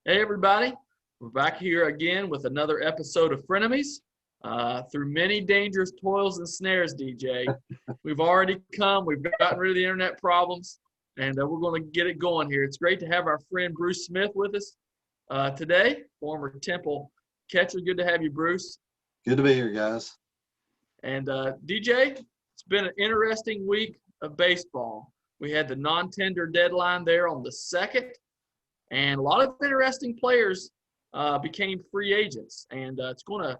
Hey, everybody. We're back here again with another episode of Frenemies. Through many dangerous toils and snares, DJ, we've already come. We've gotten rid of the internet problems, and we're going to get it going here. It's great to have our friend Bruce Smith with us today, former Temple catcher. Good to have you, Bruce. Good to be here, guys. And DJ, it's been an interesting week of baseball. We had the non-tender deadline there on the 2nd. And a lot of interesting players became free agents. And it's going to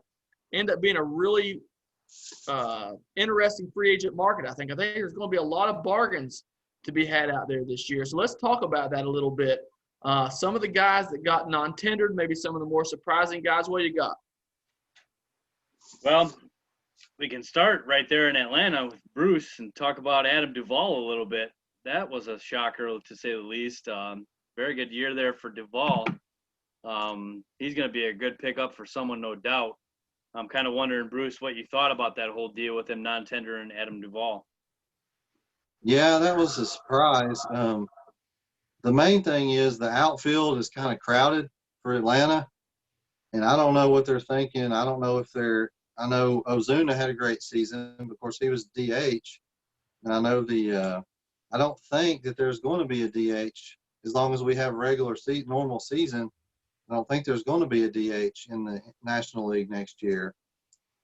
end up being a really interesting free agent market, I think. I think there's going to be a lot of bargains to be had out there this year. So let's talk about that a little bit. Some of the guys that got non-tendered, maybe some of the more surprising guys. What do you got? Well, we can start right there in Atlanta with Bruce and talk about Adam Duvall a little bit. That was a shocker, to say the least. Very good year there for Duvall. He's going to be a good pickup for someone, no doubt. I'm kind of wondering, Bruce, what you thought about that whole deal with him non-tender and Adam Duvall. Yeah, that was a surprise. The main thing is the outfield is kind of crowded for Atlanta, and I don't know what they're thinking. I don't know if they're – I know Ozuna had a great season. Of course, he was DH, and I know I don't think that there's going to be a DH as long as we have normal season. I don't think there's going to be a DH in the National League next year.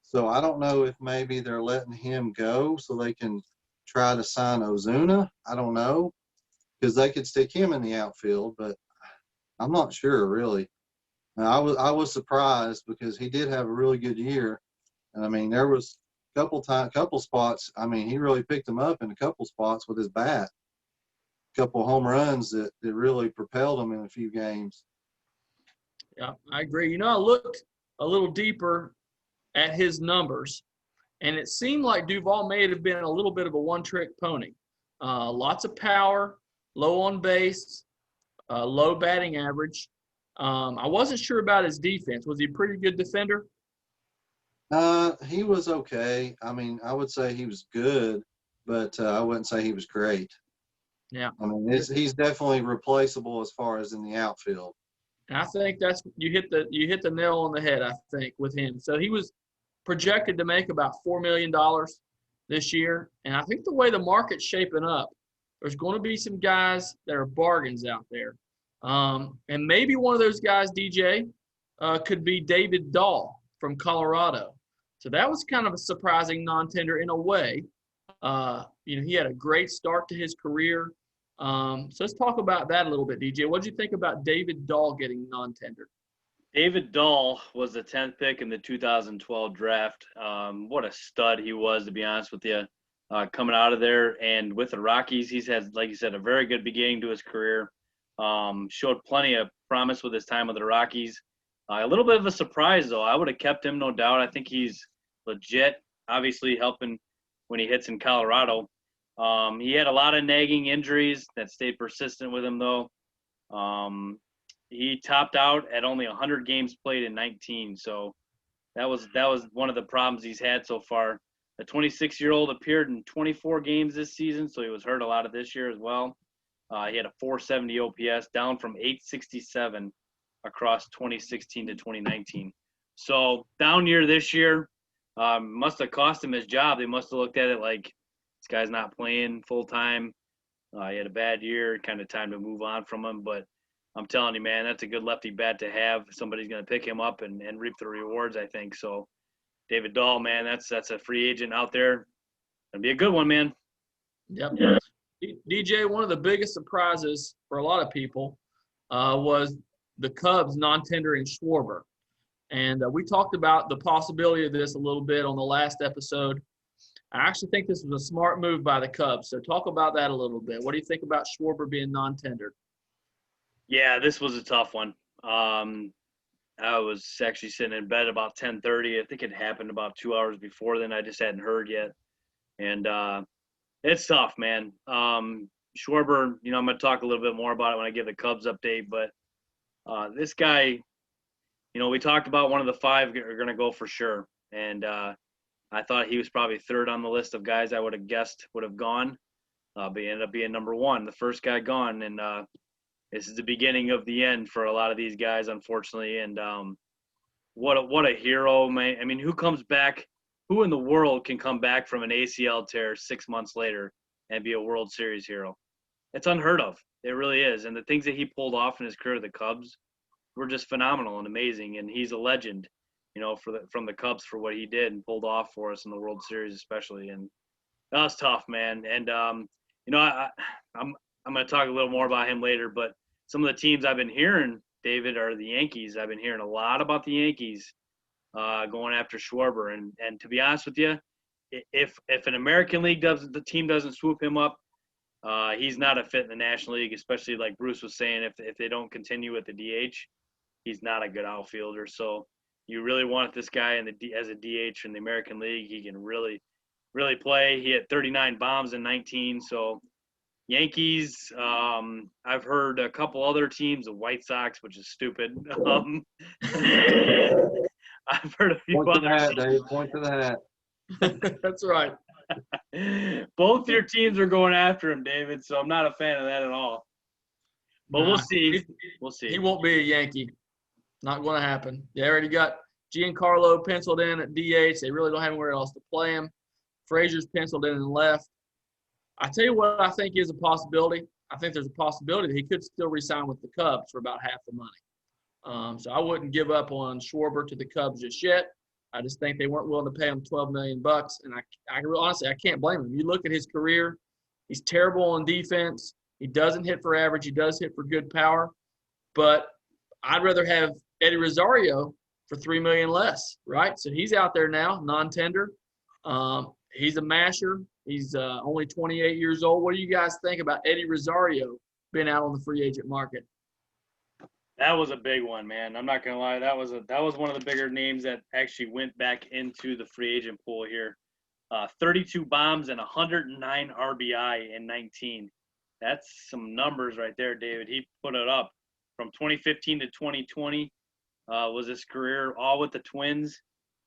So I don't know if maybe they're letting him go so they can try to sign Ozuna. I don't know, because they could stick him in the outfield, but I'm not sure really. I was surprised because he did have a really good year, and I mean there was couple spots. I mean he really picked them up in a couple spots with his bat. Couple of home runs that really propelled him in a few games. Yeah, I agree. You know, I looked a little deeper at his numbers, and it seemed like Duvall may have been a little bit of a one-trick pony. Lots of power, low on base, low batting average. I wasn't sure about his defense. Was he a pretty good defender? He was okay. I mean, I would say he was good, but I wouldn't say he was great. Yeah. I mean, he's definitely replaceable as far as in the outfield. And I think that's you hit the nail on the head, I think, with him. So he was projected to make about $4 million this year. And I think the way the market's shaping up, there's going to be some guys that are bargains out there. And maybe one of those guys, DJ, could be David Dahl from Colorado. So that was kind of a surprising non-tender in a way. He had a great start to his career. So let's talk about that a little bit, DJ. What did you think about David Dahl getting non-tendered? David Dahl was the 10th pick in the 2012 draft. What a stud he was, to be honest with you, coming out of there. And with the Rockies, he's had, like you said, a very good beginning to his career. Showed plenty of promise with his time with the Rockies. A little bit of a surprise, though. I would have kept him, no doubt. I think he's legit, obviously helping when he hits in Colorado. He had a lot of nagging injuries that stayed persistent with him, though. He topped out at only 100 games played in 19, so that was one of the problems he's had so far. The 26-year-old appeared in 24 games this season, so he was hurt a lot of this year as well. He had a 470 OPS, down from 867 across 2016 to 2019. So down year this year. Must have cost him his job. They must have looked at it like, this guy's not playing full-time. He had a bad year, kind of time to move on from him. But I'm telling you, man, that's a good lefty bat to have. Somebody's going to pick him up and reap the rewards, I think. So David Dahl, man, that's a free agent out there. Going to be a good one, man. Yep. DJ, one of the biggest surprises for a lot of people was the Cubs non-tendering Schwarber. And we talked about the possibility of this a little bit on the last episode. I actually think this was a smart move by the Cubs. So talk about that a little bit. What do you think about Schwarber being non-tendered? Yeah, this was a tough one. I was actually sitting in bed about 10:30. I think it happened about 2 hours before then. I just hadn't heard yet. And it's tough, man. Schwarber, I'm going to talk a little bit more about it when I give the Cubs update. But this guy – we talked about one of the five are going to go for sure. And I thought he was probably third on the list of guys I would have guessed would have gone. But he ended up being number one, the first guy gone. And this is the beginning of the end for a lot of these guys, unfortunately. And what a hero, man. I mean, who comes back? Who in the world can come back from an ACL tear 6 months later and be a World Series hero? It's unheard of. It really is. And the things that he pulled off in his career with the Cubs were just phenomenal and amazing. And he's a legend, from the Cubs for what he did and pulled off for us in the World Series, especially. And that was tough, man. And I'm going to talk a little more about him later, but some of the teams I've been hearing, David, are the Yankees. I've been hearing a lot about the Yankees going after Schwarber. And to be honest with you, if an American League the team doesn't swoop him up, he's not a fit in the National League, especially like Bruce was saying, if they don't continue with the DH, he's not a good outfielder. So you really want this guy as a DH in the American League. He can really, really play. He had 39 bombs in 19. So Yankees, I've heard a couple other teams, the White Sox, which is stupid. I've heard a few Point to the others. hat, Dave. Point to the hat. That's right. Both your teams are going after him, David, so I'm not a fan of that at all. But we'll see. We'll see. He won't be a Yankee. Not going to happen. They already got Giancarlo penciled in at DH. They really don't have anywhere else to play him. Frazier's penciled in and left. I tell you what I think is a possibility. I think there's a possibility that he could still re-sign with the Cubs for about half the money. So I wouldn't give up on Schwarber to the Cubs just yet. I just think they weren't willing to pay him $12 million, and honestly, I can't blame him. You look at his career; he's terrible on defense. He doesn't hit for average. He does hit for good power, but I'd rather have Eddie Rosario for $3 million less, right? So he's out there now, non-tender. He's a masher. He's only 28 years old. What do you guys think about Eddie Rosario being out on the free agent market? That was a big one, man. I'm not gonna lie. That was one of the bigger names that actually went back into the free agent pool here. 32 bombs and 109 RBI in 19. That's some numbers right there, David. He put it up from 2015 to 2020. Was his career all with the Twins.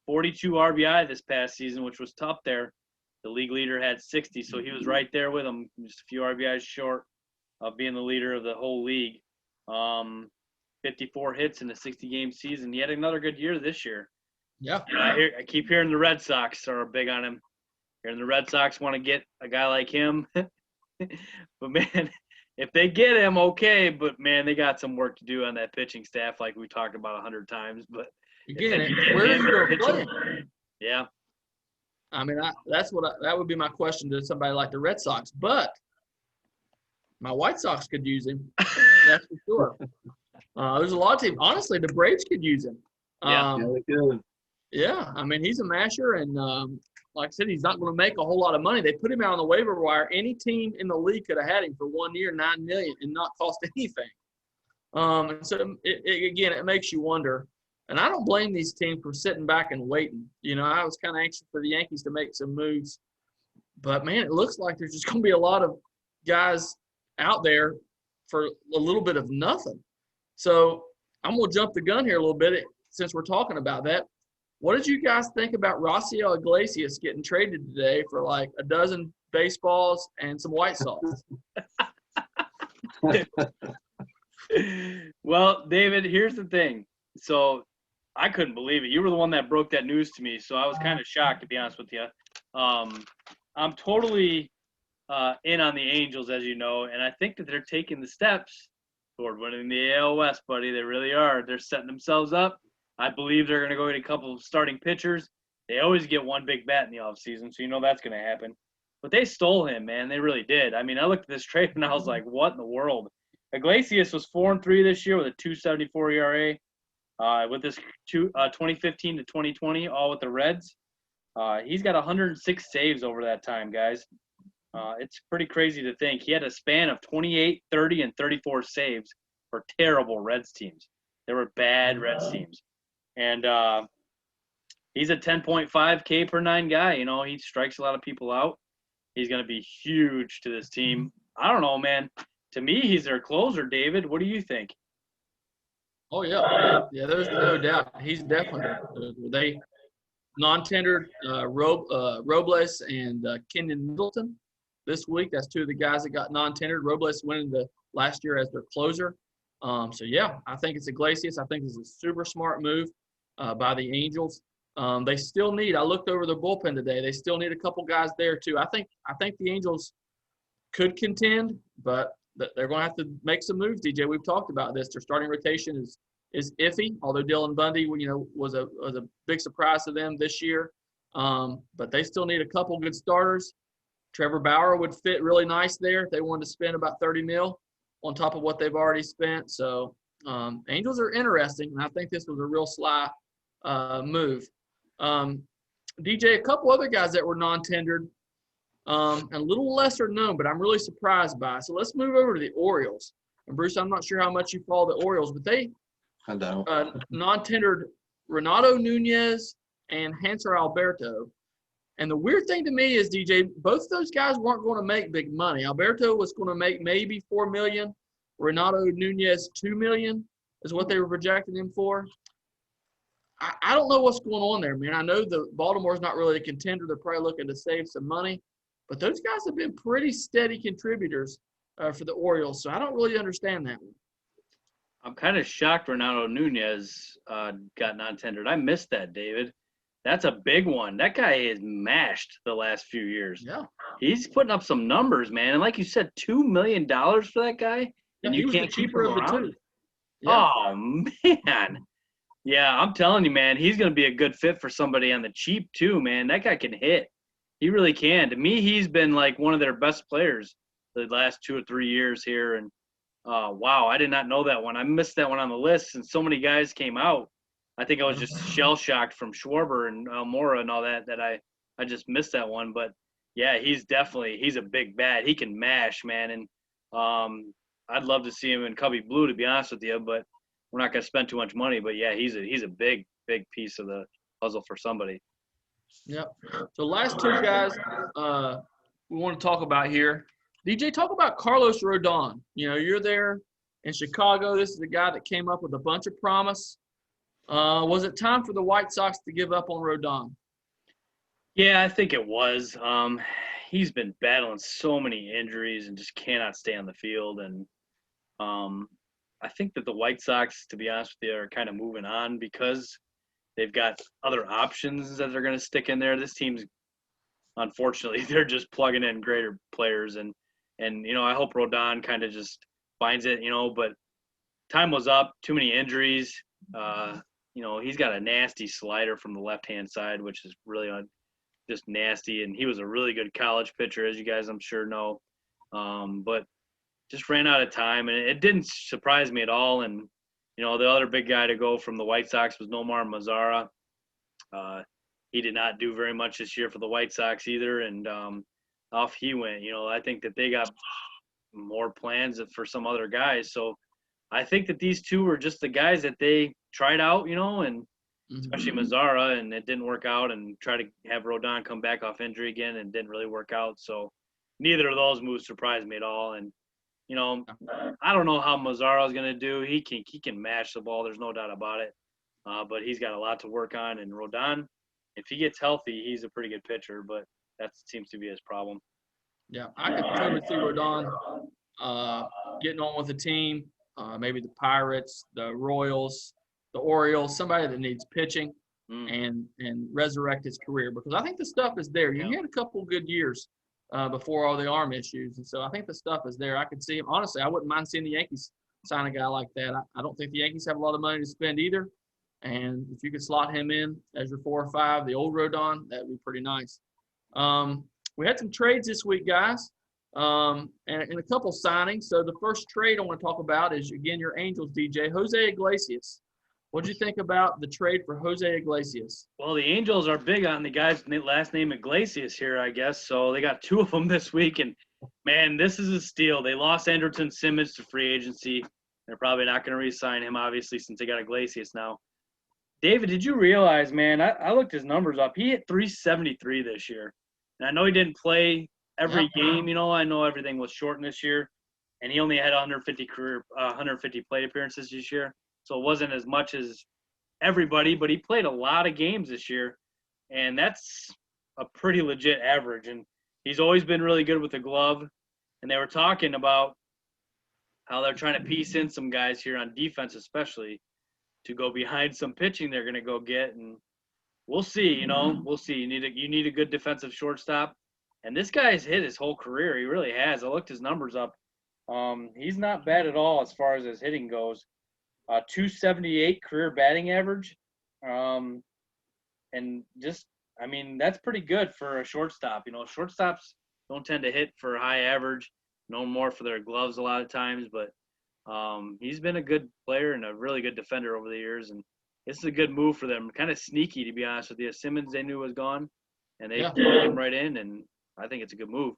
42 RBI this past season, which was tough there. The league leader had 60, so he was right there with him, just a few RBIs short of being the leader of the whole league. 54 hits in a 60-game season. He had another good year this year. Yeah. I keep hearing the Red Sox are big on him. Hearing the Red Sox want to get a guy like him. But, man, if they get him, okay. But, man, they got some work to do on that pitching staff like we talked about 100 times. But again, where are you going to play him? Yeah. I mean, that would be my question to somebody like the Red Sox. But my White Sox could use him. That's for sure. There's a lot of teams. Honestly, the Braves could use him. Yeah, they could. Yeah, I mean, he's a masher, and like I said, he's not going to make a whole lot of money. They put him out on the waiver wire. Any team in the league could have had him for 1 year, $9 million, and not cost anything. And so, it makes you wonder. And I don't blame these teams for sitting back and waiting. I was kind of anxious for the Yankees to make some moves. But, man, it looks like there's just going to be a lot of guys out there for a little bit of nothing. So I'm going to jump the gun here a little bit since we're talking about that. What did you guys think about Raciel Iglesias getting traded today for like a dozen baseballs and some White Sox? Well, David, here's the thing. So I couldn't believe it. You were the one that broke that news to me, so I was kind of shocked, to be honest with you. I'm totally in on the Angels, as you know, and I think that they're taking the steps toward winning the AL West, buddy. They really are. They're setting themselves up. I believe they're going to go get a couple of starting pitchers. They always get one big bat in the offseason, so that's going to happen. But they stole him, man. They really did. I mean, I looked at this trade, and I was like, what in the world? Iglesias was 4-3 this year with a 2.74 ERA. With this 2015 to 2020, all with the Reds. He's got 106 saves over that time, guys. It's pretty crazy to think. He had a span of 28, 30, and 34 saves for terrible Reds teams. They were bad Reds teams. And he's a 10.5 K per 9 guy. He strikes a lot of people out. He's going to be huge to this team. I don't know, man. To me, he's their closer, David. What do you think? Oh, yeah. Yeah, there's no doubt. He's definitely they non-tendered Robles and Kenyon Middleton this week. That's two of the guys that got non-tendered. Robles winning the last year as their closer. So yeah, I think it's Iglesias. I think it's a super smart move by the Angels. They still need. I looked over the bullpen today. They still need a couple guys there too. I think the Angels could contend, but they're going to have to make some moves. DJ, we've talked about this. Their starting rotation is iffy. Although Dylan Bundy, was a big surprise to them this year, but they still need a couple good starters. Trevor Bauer would fit really nice there if they wanted to spend about $30 million on top of what they've already spent. So Angels are interesting, and I think this was a real sly move. DJ, a couple other guys that were non-tendered, and a little lesser known, but I'm really surprised by. So let's move over to the Orioles. And Bruce, I'm not sure how much you follow the Orioles, but they non-tendered Renato Nunez and Hanser Alberto. And the weird thing to me is, DJ, both those guys weren't going to make big money. Alberto was going to make maybe $4 million. Renato Nunez, $2 million is what they were projecting him for. I don't know what's going on there, man. I know the Baltimore's not really a contender. They're probably looking to save some money. But those guys have been pretty steady contributors for the Orioles, so I don't really understand that one. I'm kind of shocked Renato Nunez got non-tendered. I missed that, David. That's a big one. That guy is mashed the last few years. Yeah. He's putting up some numbers, man. And like you said, $2 million for that guy, and you can't keep him around. Yeah. Oh, man. Yeah, I'm telling you, man, he's going to be a good fit for somebody on the cheap too, man. That guy can hit. He really can. To me, he's been like one of their best players the last 2 or 3 years here. And, wow, I did not know that one. I missed that one on the list, and so many guys came out. I think I was just shell-shocked from Schwarber and Almora and all that I just missed that one. But, yeah, he's a big bat. He can mash, man. And I'd love to see him in Cubby Blue, to be honest with you, but we're not going to spend too much money. But, yeah, he's a big, big piece of the puzzle for somebody. Yep. So last two guys we want to talk about here. DJ, talk about Carlos Rodon. You're there in Chicago. This is the guy that came up with a bunch of promise. Was it time for the White Sox to give up on Rodon? Yeah, I think it was. He's been battling so many injuries and just cannot stay on the field. And I think that the White Sox, to be honest with you, are kind of moving on because they've got other options that they're going to stick in there. This team's, unfortunately, they're just plugging in greater players. And I hope Rodon kind of just finds it, but time was up. Too many injuries. He's got a nasty slider from the left-hand side, which is really just nasty. And he was a really good college pitcher, as you guys, I'm sure, know. But just ran out of time, and it didn't surprise me at all. And, the other big guy to go from the White Sox was Nomar Mazara. He did not do very much this year for the White Sox either, and off he went. I think that they got more plans for some other guys. So I think that these two were just the guys that they tried out, and especially Mazara, and it didn't work out, and try to have Rodon come back off injury again, and didn't really work out. So neither of those moves surprised me at all. And, I don't know how Mazara is going to do. He can mash the ball. There's no doubt about it. But he's got a lot to work on. And Rodon, if he gets healthy, he's a pretty good pitcher, but that seems to be his problem. Yeah, I could totally see Rodon getting on with the team, maybe the Pirates, the Royals, the Orioles, somebody that needs pitching and resurrect his career, because I think the stuff is there. He had a couple good years before all the arm issues, and so I think the stuff is there. I could see him. Honestly, I wouldn't mind seeing the Yankees sign a guy like that. I don't think the Yankees have a lot of money to spend either, and if you could slot him in as your 4 or 5, the old Rodon, that would be pretty nice. We had some trades this week, guys, and a couple signings. So the first trade I want to talk about is, again, your Angels, DJ, Jose Iglesias. What did you think about the trade for Jose Iglesias? Well, the Angels are big on the guy's last name Iglesias here, I guess. So they got 2 of them this week. And, man, this is a steal. They lost Andrelton Simmons to free agency. They're probably not going to re-sign him, obviously, since they got Iglesias now. David, did you realize, man, I looked his numbers up. He hit 373 this year. And I know he didn't play every game. I know everything was shortened this year. And he only had 150 plate appearances this year. So it wasn't as much as everybody, but he played a lot of games this year, and that's a pretty legit average. And he's always been really good with the glove. And they were talking about how they're trying to piece in some guys here on defense, especially to go behind some pitching they're going to go get, and we'll see. We'll see. You need a good defensive shortstop, and this guy's hit his whole career. He really has. I looked his numbers up. He's not bad at all as far as his hitting goes. 278 career batting average, and just that's pretty good for a shortstop. Shortstops don't tend to hit for high average, no more for their gloves a lot of times, but he's been a good player and a really good defender over the years, and this is a good move for them. Kind of sneaky, to be honest with you. Simmons, they knew was gone, and they plugged him right in, and I think it's a good move.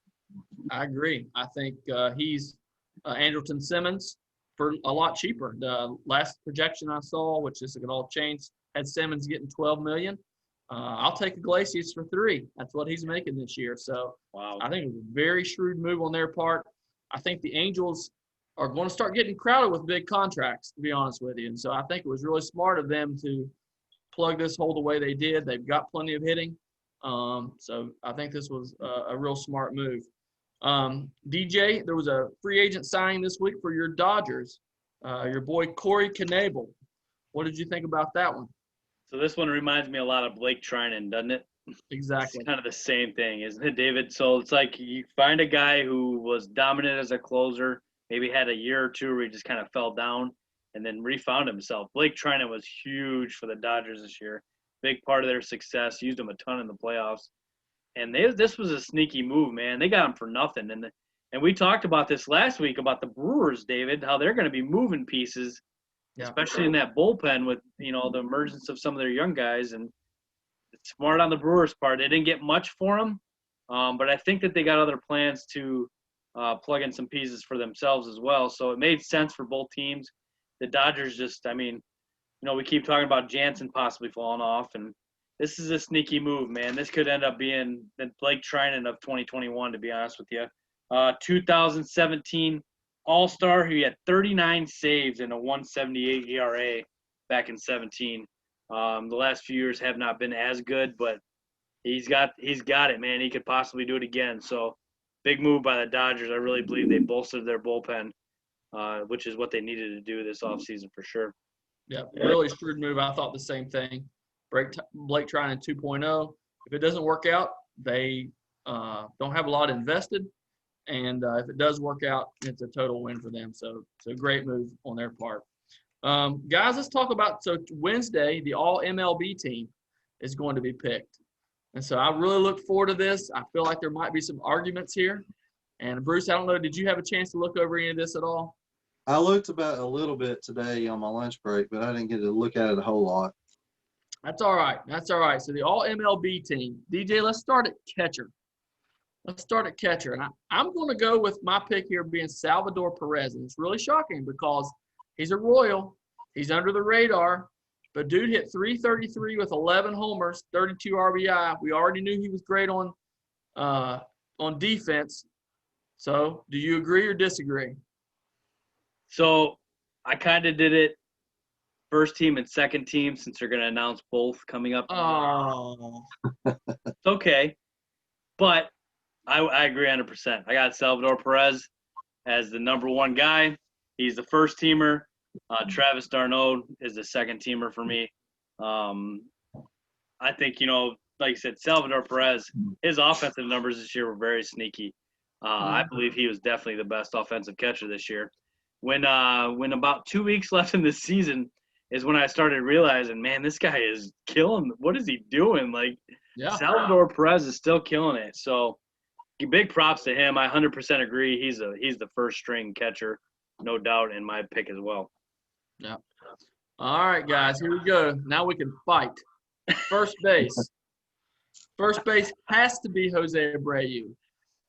I agree. I think he's Andrelton Simmons for a lot cheaper. The last projection I saw, which is going to all change, had Simmons getting $12 million. I'll take Iglesias for $3 million. That's what he's making this year. So wow. I think it was a very shrewd move on their part. I think the Angels are going to start getting crowded with big contracts, to be honest with you. And so I think it was really smart of them to plug this hole the way they did. They've got plenty of hitting. So I think this was a real smart move. DJ, there was a free agent signing this week for your Dodgers, your boy Corey Knebel. What did you think about that one? So this one reminds me a lot of Blake Trinan, doesn't it? Exactly. It's kind of the same thing, isn't it, David? So it's like you find a guy who was dominant as a closer, maybe had a year or two where he just kind of fell down and then refound himself. Blake Trinan was huge for the Dodgers this year. Big part of their success. Used him a ton in the playoffs. And this was a sneaky move, man. They got him for nothing. And we talked about this last week about the Brewers, David, how they're going to be moving pieces, especially in that bullpen with, the emergence of some of their young guys. And it's smart on the Brewers' part. They didn't get much for him, but I think that they got other plans to plug in some pieces for themselves as well. So it made sense for both teams. The Dodgers just, we keep talking about Jansen possibly falling off, and this is a sneaky move, man. This could end up being the Blake Trinan of 2021, to be honest with you. 2017 All-Star, who had 39 saves and a 1.78 ERA back in 17. The last few years have not been as good, but he's got it, man. He could possibly do it again. So big move by the Dodgers. I really believe they bolstered their bullpen, which is what they needed to do this offseason for sure. Yeah, really shrewd move. I thought the same thing. Blake Trinan 2.0. If it doesn't work out, they don't have a lot invested. And if it does work out, it's a total win for them. So it's a great move on their part. Guys, let's talk about – so Wednesday, the All-MLB team is going to be picked. And so I really look forward to this. I feel like there might be some arguments here. And, Bruce, I don't know, did you have a chance to look over any of this at all? I looked about a little bit today on my lunch break, but I didn't get to look at it a whole lot. That's all right. So the All-MLB team. DJ, let's start at catcher. And I'm going to go with my pick here being Salvador Perez. And it's really shocking because he's a Royal. He's under the radar. But dude hit .333 with 11 homers, 32 RBI. We already knew he was great on defense. So do you agree or disagree? So I kind of did it first team and second team since they're going to announce both coming up. Oh. It's okay. But I agree 100%. I got Salvador Perez as the number one guy. He's the first teamer. Travis d'Arnaud is the second teamer for me. I think, like you said, Salvador Perez, his offensive numbers this year were very sneaky. I believe he was definitely the best offensive catcher this year. When about 2 weeks left in the season is when I started realizing, man, this guy is killing. What is he doing? Salvador Perez is still killing it. So big props to him. I 100% agree. He's the first string catcher, no doubt, in my pick as well. Yeah. All right, guys, here we go. Now we can fight. First base. First base has to be Jose Abreu.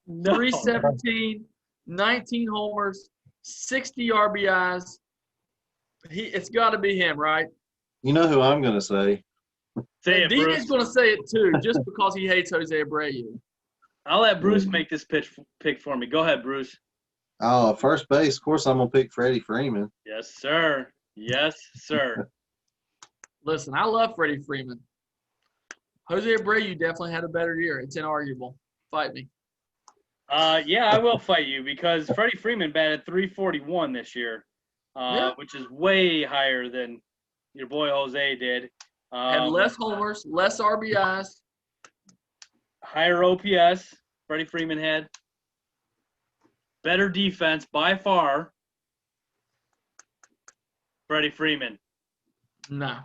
No. 317, 19 homers, 60 RBIs. It's got to be him, right? You know who I'm going to say? Say it, Dean Bruce. is going to say it too, just because he hates Jose Abreu. I'll let Bruce make this pick for me. Go ahead, Bruce. Oh, first base. Of course, I'm going to pick Freddie Freeman. Yes, sir. Yes, sir. Listen, I love Freddie Freeman. Jose Abreu definitely had a better year. It's inarguable. Fight me. Yeah, I will fight you because Freddie Freeman batted 341 this year, Yeah. which is way higher than your boy Jose did. Had less homers, less RBIs. Higher OPS. Freddie Freeman had better defense by far. Freddie Freeman. No.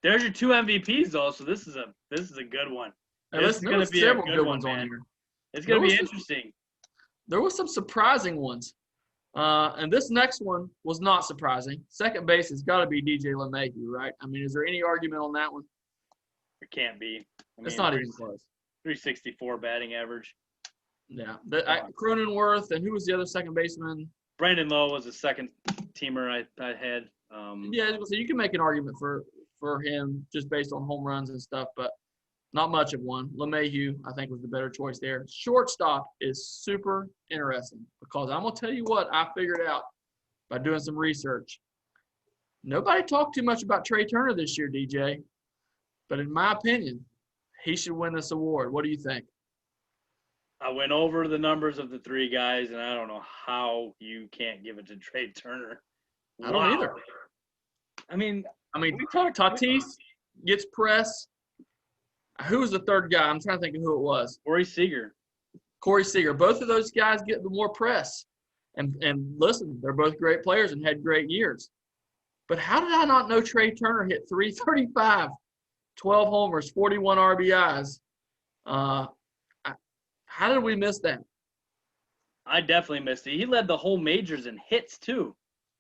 There's your two MVPs though, so this is a good one. Now, This listen, is there going was to be a several good good one, ones on man. here. It's going to be There was interesting. There was some surprising ones. And this next one was not surprising. Second base has got to be DJ LeMahieu, right? I mean, is there any argument on that one? It can't be. I It's mean, not even close. 364 batting average. Yeah. Cronenworth, and who was the other second baseman? Brandon Lowe was the second teamer I had. Yeah, so you can make an argument for him just based on home runs and stuff, but not much of one. LeMahieu, I think, was the better choice there. Shortstop is super interesting because I'm going to tell you what I figured out by doing some research. Nobody talked too much about Trey Turner this year, DJ, but in my opinion, he should win this award. What do you think? I went over the numbers of the three guys, and I don't know how you can't give it to Trey Turner. I don't either. I mean, Tatis gets press. Who was the third guy? I'm trying to think of who it was. Corey Seager. Both of those guys get the more press. And listen, they're both great players and had great years. But how did I not know Trey Turner hit 335, 12 homers, 41 RBIs? How did we miss that? I definitely missed it. He led the whole majors in hits, too.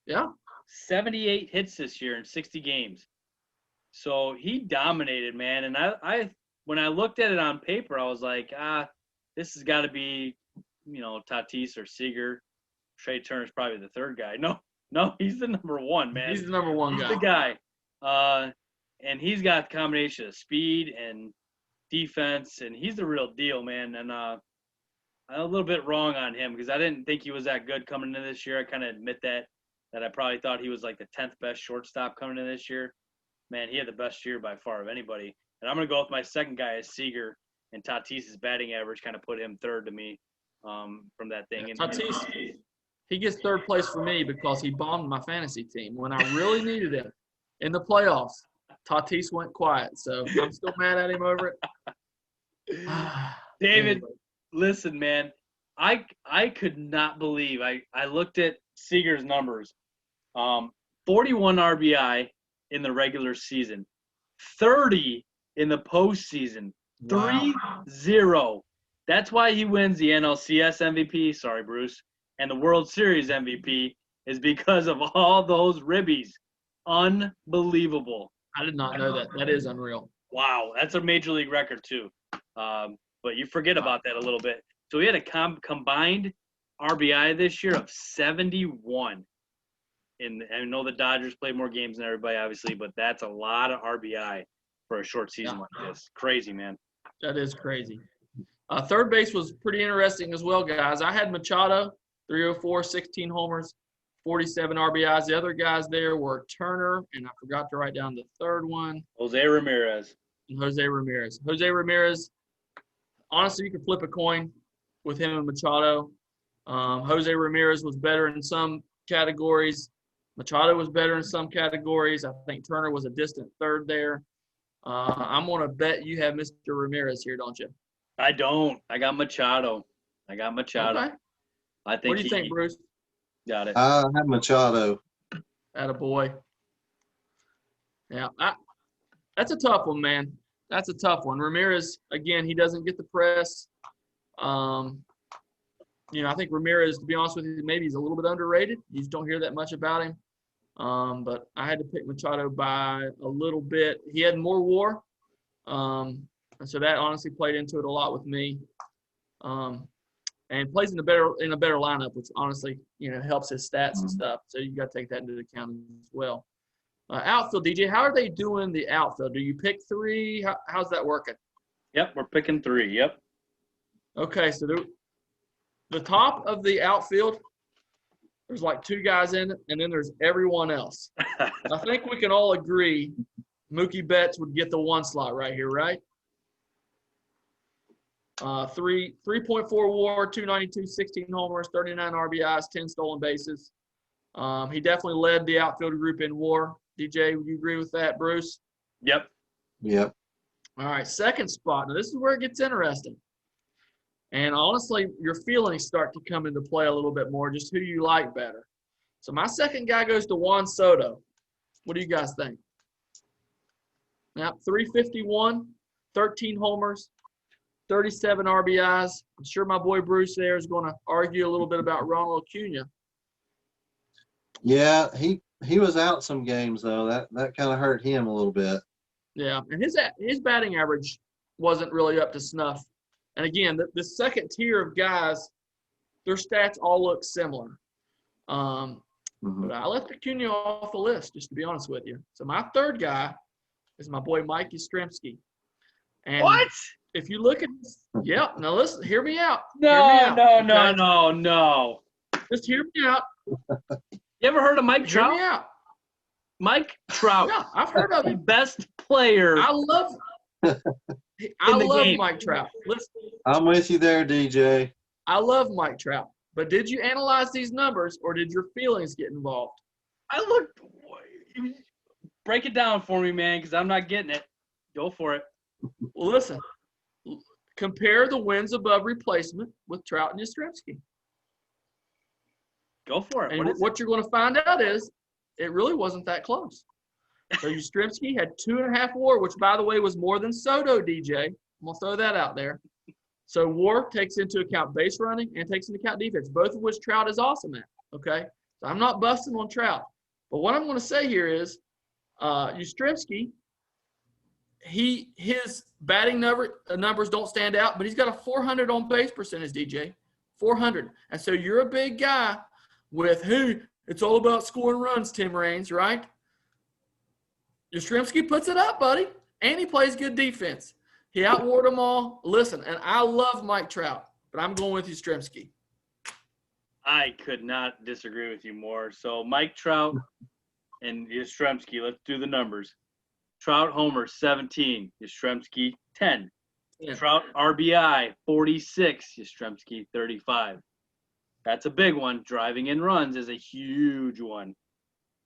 Yeah. 78 hits this year in 60 games. So he dominated, man. And I when I looked at it on paper, I was like, this has got to be, Tatis or Seager. Trey Turner's probably the third guy. No, he's the number one, man. He's the number one guy. He's the guy. And he's got the combination of speed and defense, and he's the real deal, man. And I'm a little bit wrong on him because I didn't think he was that good coming into this year. I kind of admit that I probably thought he was like the 10th best shortstop coming in this year. Man, he had the best year by far of anybody. And I'm going to go with my second guy as Seager, and Tatis's batting average kind of put him third to me from that thing. Yeah, Tatis, he gets third place for me because he bombed my fantasy team when I really needed him in the playoffs. Tatis went quiet, so I'm still mad at him over it. David, Anyway. Listen, man, I could not believe I looked at Seager's numbers. 41 RBI in the regular season, 30 in the postseason, Wow. 3-0. That's why he wins the NLCS MVP. Sorry, Bruce, and the World Series MVP is because of all those ribbies. Unbelievable. I did not know that. That is unreal. Wow, that's a major league record too. But you forget about that a little bit. So he had a combined RBI this year of 71. And I know the Dodgers played more games than everybody, obviously, but that's a lot of RBI for a short season like this. Crazy, man. That is crazy. Third base was pretty interesting as well, guys. I had Machado, 304, 16 homers, 47 RBIs. The other guys there were Turner, and I forgot to write down the third one. Jose Ramirez. And Jose Ramirez. Jose Ramirez, honestly, you could flip a coin with him and Machado. Jose Ramirez was better in some categories. Machado was better in some categories. I think Turner was a distant third there. I'm going to bet you have Mr. Ramirez here, don't you? I don't. I got Machado. Okay. I think. What do you think, Bruce? Got it. I have Machado. Attaboy. Yeah, that's a tough one, man. That's a tough one. Ramirez, again, he doesn't get the press. I think Ramirez, to be honest with you, maybe he's a little bit underrated. You just don't hear that much about him. But I had to pick Machado by a little bit. He had more WAR, and so that honestly played into it a lot with me. And plays in a better lineup, which honestly, helps his stats and stuff. So you got to take that into account as well. Outfield, DJ, how are they doing the outfield? Do you pick three? How's that working? Yep, we're picking three. Yep. Okay, so the top of the outfield, there's like two guys in it, and then there's everyone else. I think we can all agree Mookie Betts would get the one slot right here, right? 3.4 WAR, 292, 16 homers, 39 RBIs, 10 stolen bases. He definitely led the outfield group in WAR. DJ, would you agree with that, Bruce? Yep. Yep. All right, second spot. Now, this is where it gets interesting. And honestly, your feelings start to come into play a little bit more, just who you like better. So my second guy goes to Juan Soto. What do you guys think? Now, 351, 13 homers, 37 RBIs. I'm sure my boy Bruce there is going to argue a little bit about Ronald Acuna. Yeah, he was out some games though. That kind of hurt him a little bit. Yeah, and his batting average wasn't really up to snuff. And again, the second tier of guys, their stats all look similar. But I left Acuna off the list, just to be honest with you. So my third guy is my boy Mike Yastrzemski. And What? if you look at – yeah, now listen, hear me out. No. Just hear me out. You ever heard of Mike Hear Trout? me out. Mike Trout. Yeah, I've heard of The him. best player. I love game. Mike Trout. Listen, I'm with you there, DJ. I love Mike Trout. But did you analyze these numbers or did your feelings get involved? I looked. Break it down for me, man, because I'm not getting it. Go for it. Well, listen. Compare the wins above replacement with Trout and Yastrzemski. Go for it. And what you're going to find out is it really wasn't that close. So Yastrzemski had 2.5 WAR, which, by the way, was more than Soto, DJ. I'm going to throw that out there. So WAR takes into account base running and takes into account defense, both of which Trout is awesome at, okay? So I'm not busting on Trout. But what I'm going to say here is Yastrzemski, his batting numbers don't stand out, but he's got a 400 on base percentage, DJ. 400. And so you're a big guy with who it's all about scoring runs, Tim Raines, right? Yastrzemski puts it up, buddy, and he plays good defense. He outwarred them all. Listen, and I love Mike Trout, but I'm going with Yastrzemski. I could not disagree with you more. So Mike Trout and Yastrzemski, let's do the numbers. Trout homer 17, Yastrzemski 10. Yeah. Trout RBI 46, Yastrzemski 35. That's a big one. Driving in runs is a huge one.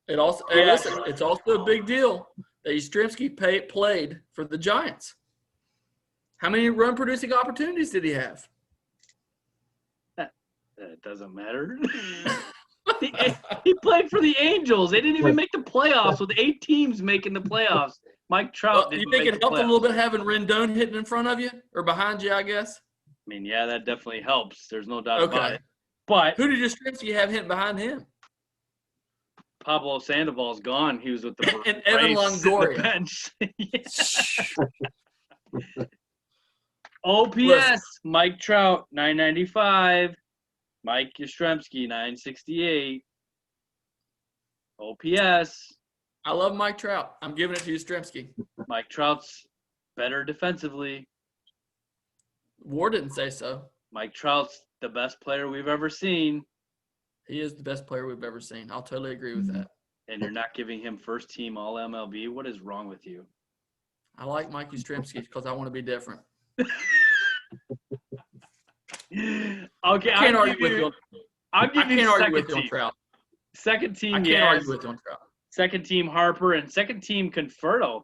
It also, hey, listen, it's also a big deal that Yastrzemski played for the Giants. How many run-producing opportunities did he have? That doesn't matter. He played for the Angels. They didn't even make the playoffs with 8 teams making the playoffs. Mike Trout didn't You think make it the helped a playoffs. little bit having Rendon hitting in front of you or behind you, I guess? I mean, yeah, that definitely helps. There's no doubt about Okay. it. But Who did Yastrzemski have hitting behind him? Pablo Sandoval's gone. He was with the And Evan Braves sitting on the Longoria. bench. OPS, Listen. Mike Trout, 995. Mike Yastrzemski, 968. OPS, I love Mike Trout. I'm giving it to Yastrzemski. Mike Trout's better defensively. War didn't say so. Mike Trout's the best player we've ever seen, He is the best player we've ever seen. I'll totally agree with that. and you're not giving him first team all MLB. What is wrong with you? I like Mike Yastrzemski because I want to be different. Okay, I can't argue with you. I'll I give you can't argue second with you on team. Trout. Second team, I can't yes. argue with you on Trout. Second team Harper and second team Conferto.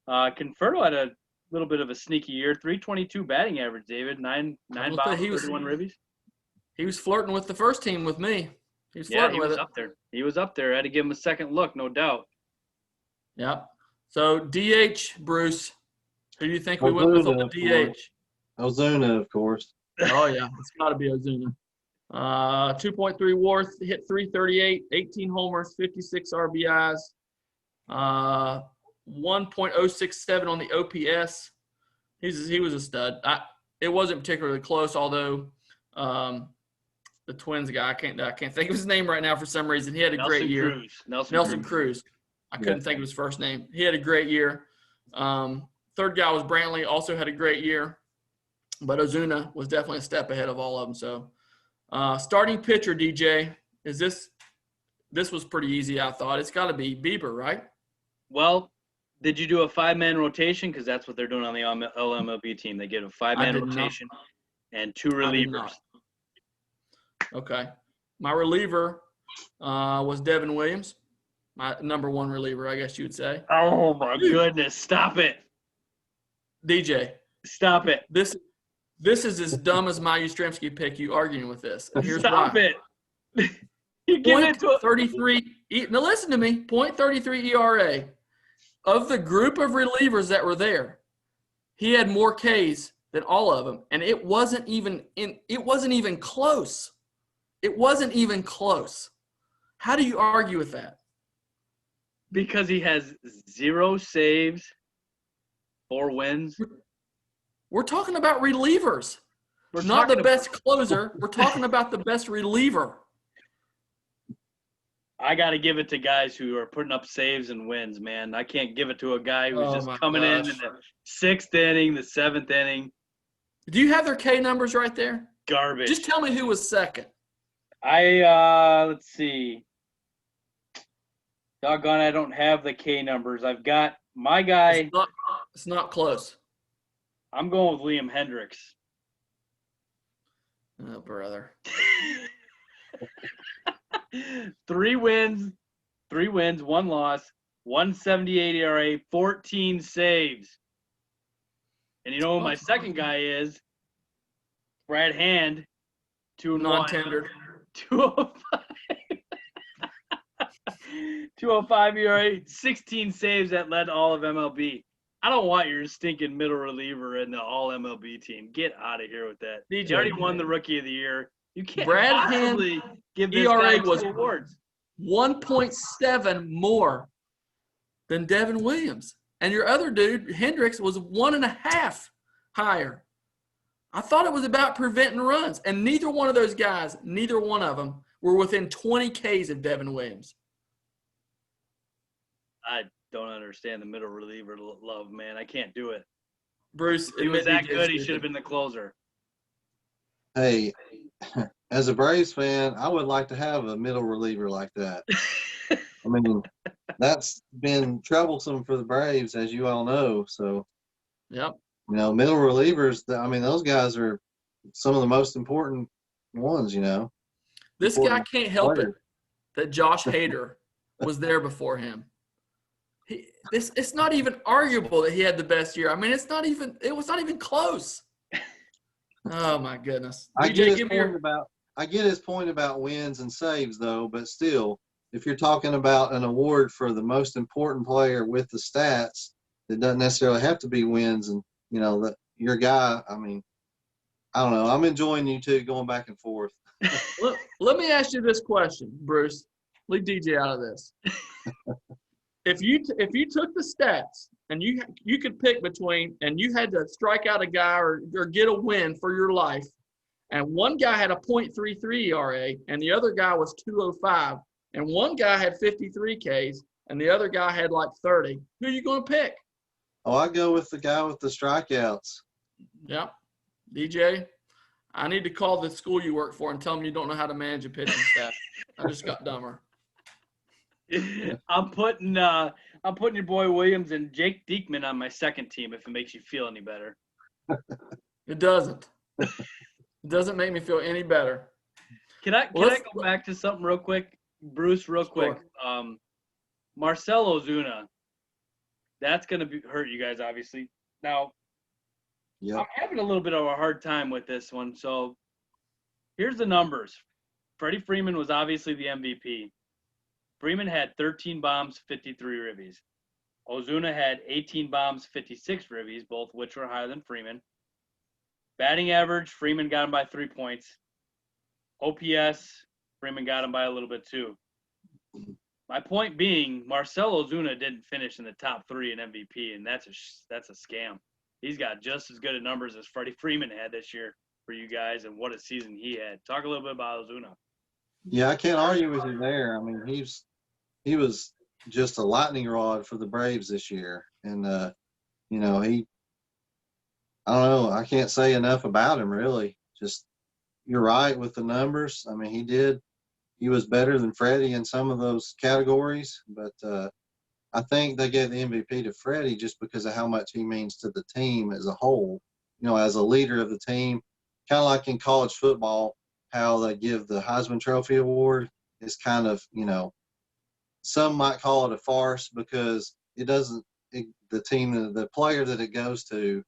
Conferto had a little bit of a sneaky year. 322 batting average, David. Nine gonna bombs, say he was- 31 ribbies. He was flirting with the first team with me. He was Yeah, flirting he with was it. up there. He was up there. I had to give him a second look, no doubt. Yeah. So DH, Bruce. Who do you think we went with on the Ozuna, DH? Ozuna, of course. Oh yeah, it's got to be Ozuna. 2.3 WAR, hit 338, 18 homers, 56 RBIs, 1.067 on the OPS. He was a stud. It wasn't particularly close, although the Twins guy, I can't think of his name right now for some reason. He had a great year. Cruz. Nelson Cruz. I couldn't think of his first name. He had a great year. Third guy was Brantley, also had a great year. But Ozuna was definitely a step ahead of all of them. So starting pitcher, DJ, this was pretty easy, I thought. It's got to be Bieber, right? Well, Did you do a 5-man rotation? Because that's what they're doing on the LMLB team. They get a 5-man did not. rotation and 2 I did relievers. not. Okay. My reliever was Devin Williams, my number 1 reliever, I guess you would say. Oh, my goodness. Stop it. DJ. Stop it. This is as dumb as my Yastrzemski pick. You arguing with this? And here's Stop why. it. You give it to 33. Now listen to me. .33 ERA. Of the group of relievers that were there, he had more Ks than all of them, and it wasn't even close. It wasn't even close. How do you argue with that? Because he has 0 saves, 4 wins. We're talking about relievers. We're not the best closer. We're talking about the best reliever. I got to give it to guys who are putting up saves and wins, man. I can't give it to a guy who's just coming in the 6th inning, the 7th inning. Do you have their K numbers right there? Garbage. Just tell me who was second. Let's see. Doggone, I don't have the K numbers. I've got my guy. It's not close. I'm going with Liam Hendricks. Oh, brother. 3 wins, 1 loss, 178 ERA, 14 saves. And you know who my second guy is? Brad Hand, 2-1. Non-tendered. 205. 205 ERA, 16 saves that led all of MLB. I don't want your stinking middle reliever in the all MLB team. Get out of here with that. DJ, You already won the Rookie of the Year. You can't Brad possibly Hand give this ERA guy 2 was awards. 1.7 more than Devin Williams. And your other dude, Hendricks, was 1.5 higher. I thought it was about preventing runs. And neither one of those guys, neither one of them, were within 20 Ks of Devin Williams. I don't understand the middle reliever love, man. I can't do it. Bruce, He was that good. He stupid. should have been the closer. Hey, as a Braves fan, I would like to have a middle reliever like that. I mean, that's been troublesome for the Braves, as you all know. So, Yep. you know, middle relievers, I mean, those guys are some of the most important ones, you know. This guy Important can't help it players. that Josh Hader was there before him. It's not even arguable that he had the best year. I mean, it was not even close. Oh my goodness. I DJ, get his point about wins and saves, though, but still, if you're talking about an award for the most important player with the stats, it doesn't necessarily have to be wins. And, you know, that your guy, I mean, I don't know. I'm enjoying you two going back and forth. Let me ask you this question, Bruce. Leave DJ out of this. If you took the stats and you could pick between, and you had to strike out a guy or get a win for your life, and one guy had a .33 ERA and the other guy was 205, and one guy had 53 Ks and the other guy had like 30, who are you going to pick? Oh, I go with the guy with the strikeouts. Yep. DJ, I need to call the school you work for and tell them you don't know how to manage a pitching staff. I just got dumber. I'm putting your boy Williams and Jake Diekman on my second team if it makes you feel any better. It doesn't. It doesn't make me feel any better. Can I go back to something real quick, Bruce? Real quick. Marcell Ozuna. That's gonna hurt you guys, obviously. Now, Yep. I'm having a little bit of a hard time with this one. So, here's the numbers. Freddie Freeman was obviously the MVP. Freeman had 13 bombs, 53 ribbies. Ozuna had 18 bombs, 56 ribbies, both which were higher than Freeman. Batting average, Freeman got him by 3 points. OPS, Freeman got him by a little bit too. My point being, Marcell Ozuna didn't finish in the top 3 in MVP, and that's a scam. He's got just as good a numbers as Freddie Freeman had this year for you guys, and what a season he had. Talk a little bit about Ozuna. Yeah, I can't argue with you there. I mean, he was just a lightning rod for the Braves this year. And, you know, I don't know, I can't say enough about him, really. Just, you're right with the numbers. I mean, he was better than Freddie in some of those categories. But, I think they gave the MVP to Freddie just because of how much he means to the team as a whole. As a leader of the team, kind of like in college football, how they give the Heisman Trophy award is kind of, some might call it a farce because it doesn't. The team, the player that it goes to,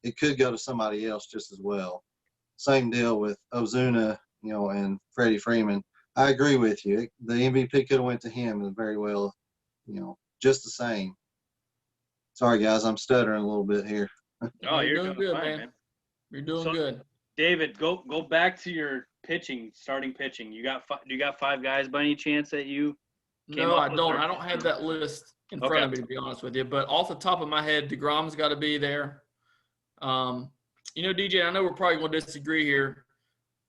it could go to somebody else just as well. Same deal with Ozuna, and Freddie Freeman. I agree with you. The MVP could have went to him as very well, just the same. Sorry, guys, I'm stuttering a little bit here. Oh, You're you're doing doing good, fine, man. man. You're doing So- good. David, go back to your pitching, starting pitching. You got do you got 5 guys by any chance that you came No, up I with, don't. or- I don't have that list in front Okay. of me, to be honest with you. But off the top of my head, DeGrom's got to be there. DJ, I know we're probably going to disagree here,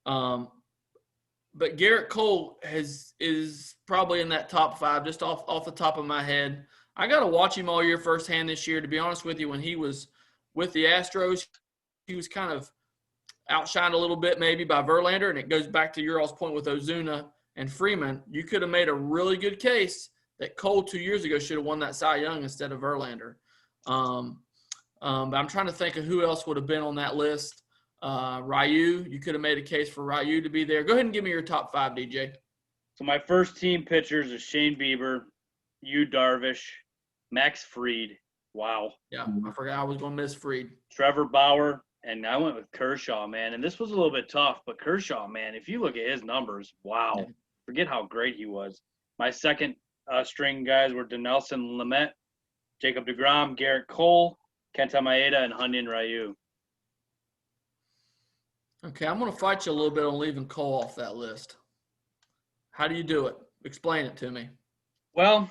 but Garrett Cole is probably in that top 5, just off the top of my head. I got to watch him all year firsthand this year. To be honest with you, when he was with the Astros, he was kind of outshined a little bit maybe by Verlander, and it goes back to your all's point with Ozuna and Freeman. You could have made a really good case that Cole 2 years ago should have won that Cy Young instead of Verlander. But I'm trying to think of who else would have been on that list. Ryu, you could have made a case for Ryu to be there. Go ahead and give me your top 5, DJ. So my first team pitchers are Shane Bieber, Yu Darvish, Max Fried. Wow. Yeah, I forgot I was going to miss Fried. Trevor Bauer, and I went with Kershaw, man. And this was a little bit tough, but Kershaw, man, if you look at his numbers, wow. Yeah. Forget how great he was. My second string guys were Dinelson Lamet, Jacob deGrom, Garrett Cole, Kenta Maeda, and Hyun-Jin Ryu. Okay, I'm going to fight you a little bit on leaving Cole off that list. How do you do it? Explain it to me. Well,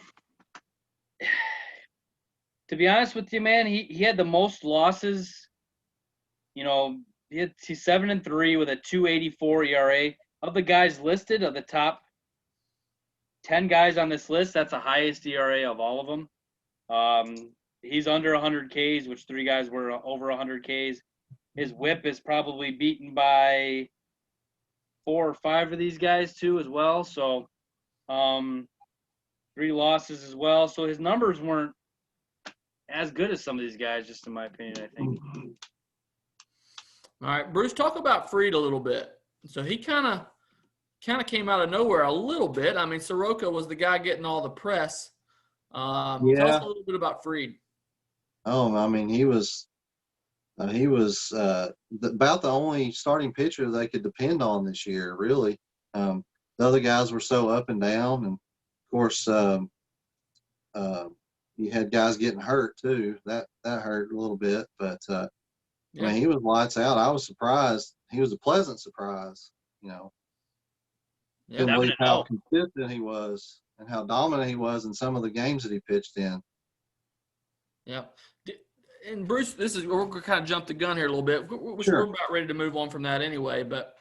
to be honest with you, man, he had the most losses. He's 7-3 with a 2.84 ERA. Of the guys listed, of the top 10 guys on this list, that's the highest ERA of all of them. He's under 100 Ks, which 3 guys were over 100 Ks. His WHIP is probably beaten by 4 or 5 of these guys too, as well. So, 3 losses as well. So his numbers weren't as good as some of these guys, just in my opinion, I think. All right, Bruce, talk about Fried a little bit. So he kind of came out of nowhere a little bit. I mean, Soroka was the guy getting all the press. Tell us a little bit about Fried. Oh, I mean, he was about the only starting pitcher they could depend on this year, really. The other guys were so up and down, and of course, you had guys getting hurt too. That hurt a little bit, but I mean, he was lights out. I was surprised. He was a pleasant surprise. Couldn't believe how consistent he was and how dominant he was in some of the games that he pitched in. Yeah. And Bruce, we're going to kind of jump the gun here a little bit. We're about ready to move on from that anyway, but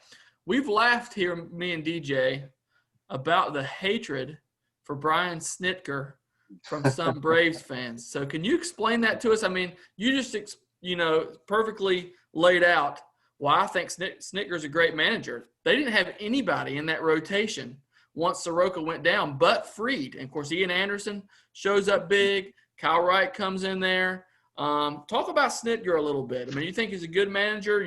we've laughed here, me and DJ, about the hatred for Brian Snitker from some Braves fans. So can you explain that to us? I mean, you just, perfectly laid out why I think Snitker's a great manager. They didn't have anybody in that rotation once Soroka went down but Fried. And, of course, Ian Anderson shows up big. Kyle Wright comes in there. Talk about Snitker a little bit. I mean, you think he's a good manager?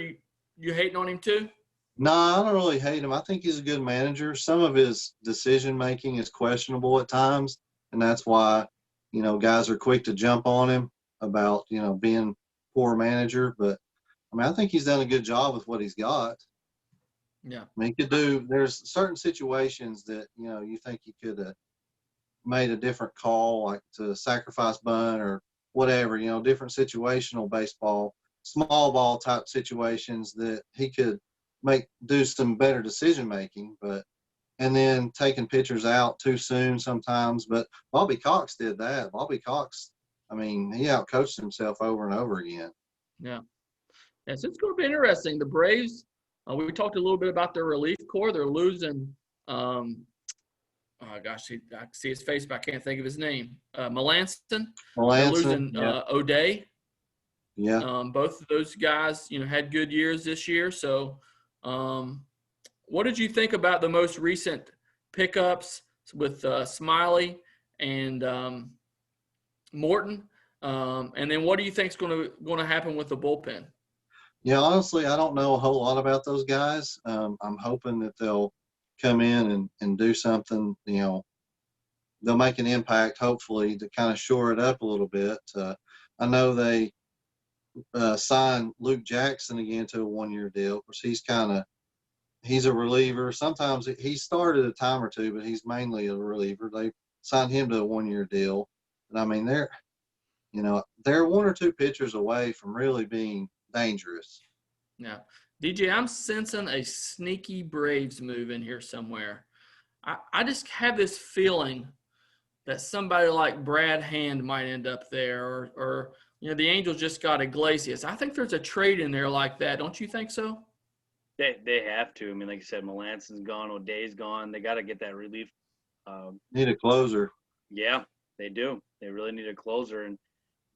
You hating on him too? No, I don't really hate him. I think he's a good manager. Some of his decision-making is questionable at times, and that's why, guys are quick to jump on him about, being a poor manager. But, I mean, I think he's done a good job with what he's got. Yeah. I mean, there's certain situations that, you think he could have made a different call, like to sacrifice bunt or whatever, different situational baseball, small ball type situations that he could do some better decision making, and then taking pitchers out too soon sometimes. But Bobby Cox did that. Bobby Cox, I mean, he outcoached himself over and over again. Yeah. Yeah, so it's going to be interesting. The Braves, we talked a little bit about their relief corps. They're losing I see his face, but I can't think of his name. Melanson. They're losing O'Day. Yeah. Both of those guys, had good years this year. So, what did you think about the most recent pickups with Smiley and Morton, and then what do you think is going to happen with the bullpen? Yeah, honestly, I don't know a whole lot about those guys. I'm hoping that they'll come in and do something. They'll make an impact, hopefully, to kind of shore it up a little bit. I know they signed Luke Jackson again to a 1-year deal. Of course, he's a reliever. Sometimes he started a time or two, but he's mainly a reliever. They signed him to a 1-year deal. And I mean, they're 1 or 2 pitchers away from really being dangerous. Yeah. DJ, I'm sensing a sneaky Braves move in here somewhere. I just have this feeling that somebody like Brad Hand might end up there, or the Angels just got Iglesias. I think there's a trade in there like that. Don't you think so? They have to. I mean, like you said, Melanson's gone, O'Day's gone. They got to get that relief. Need a closer. Yeah, they do. They really need a closer. And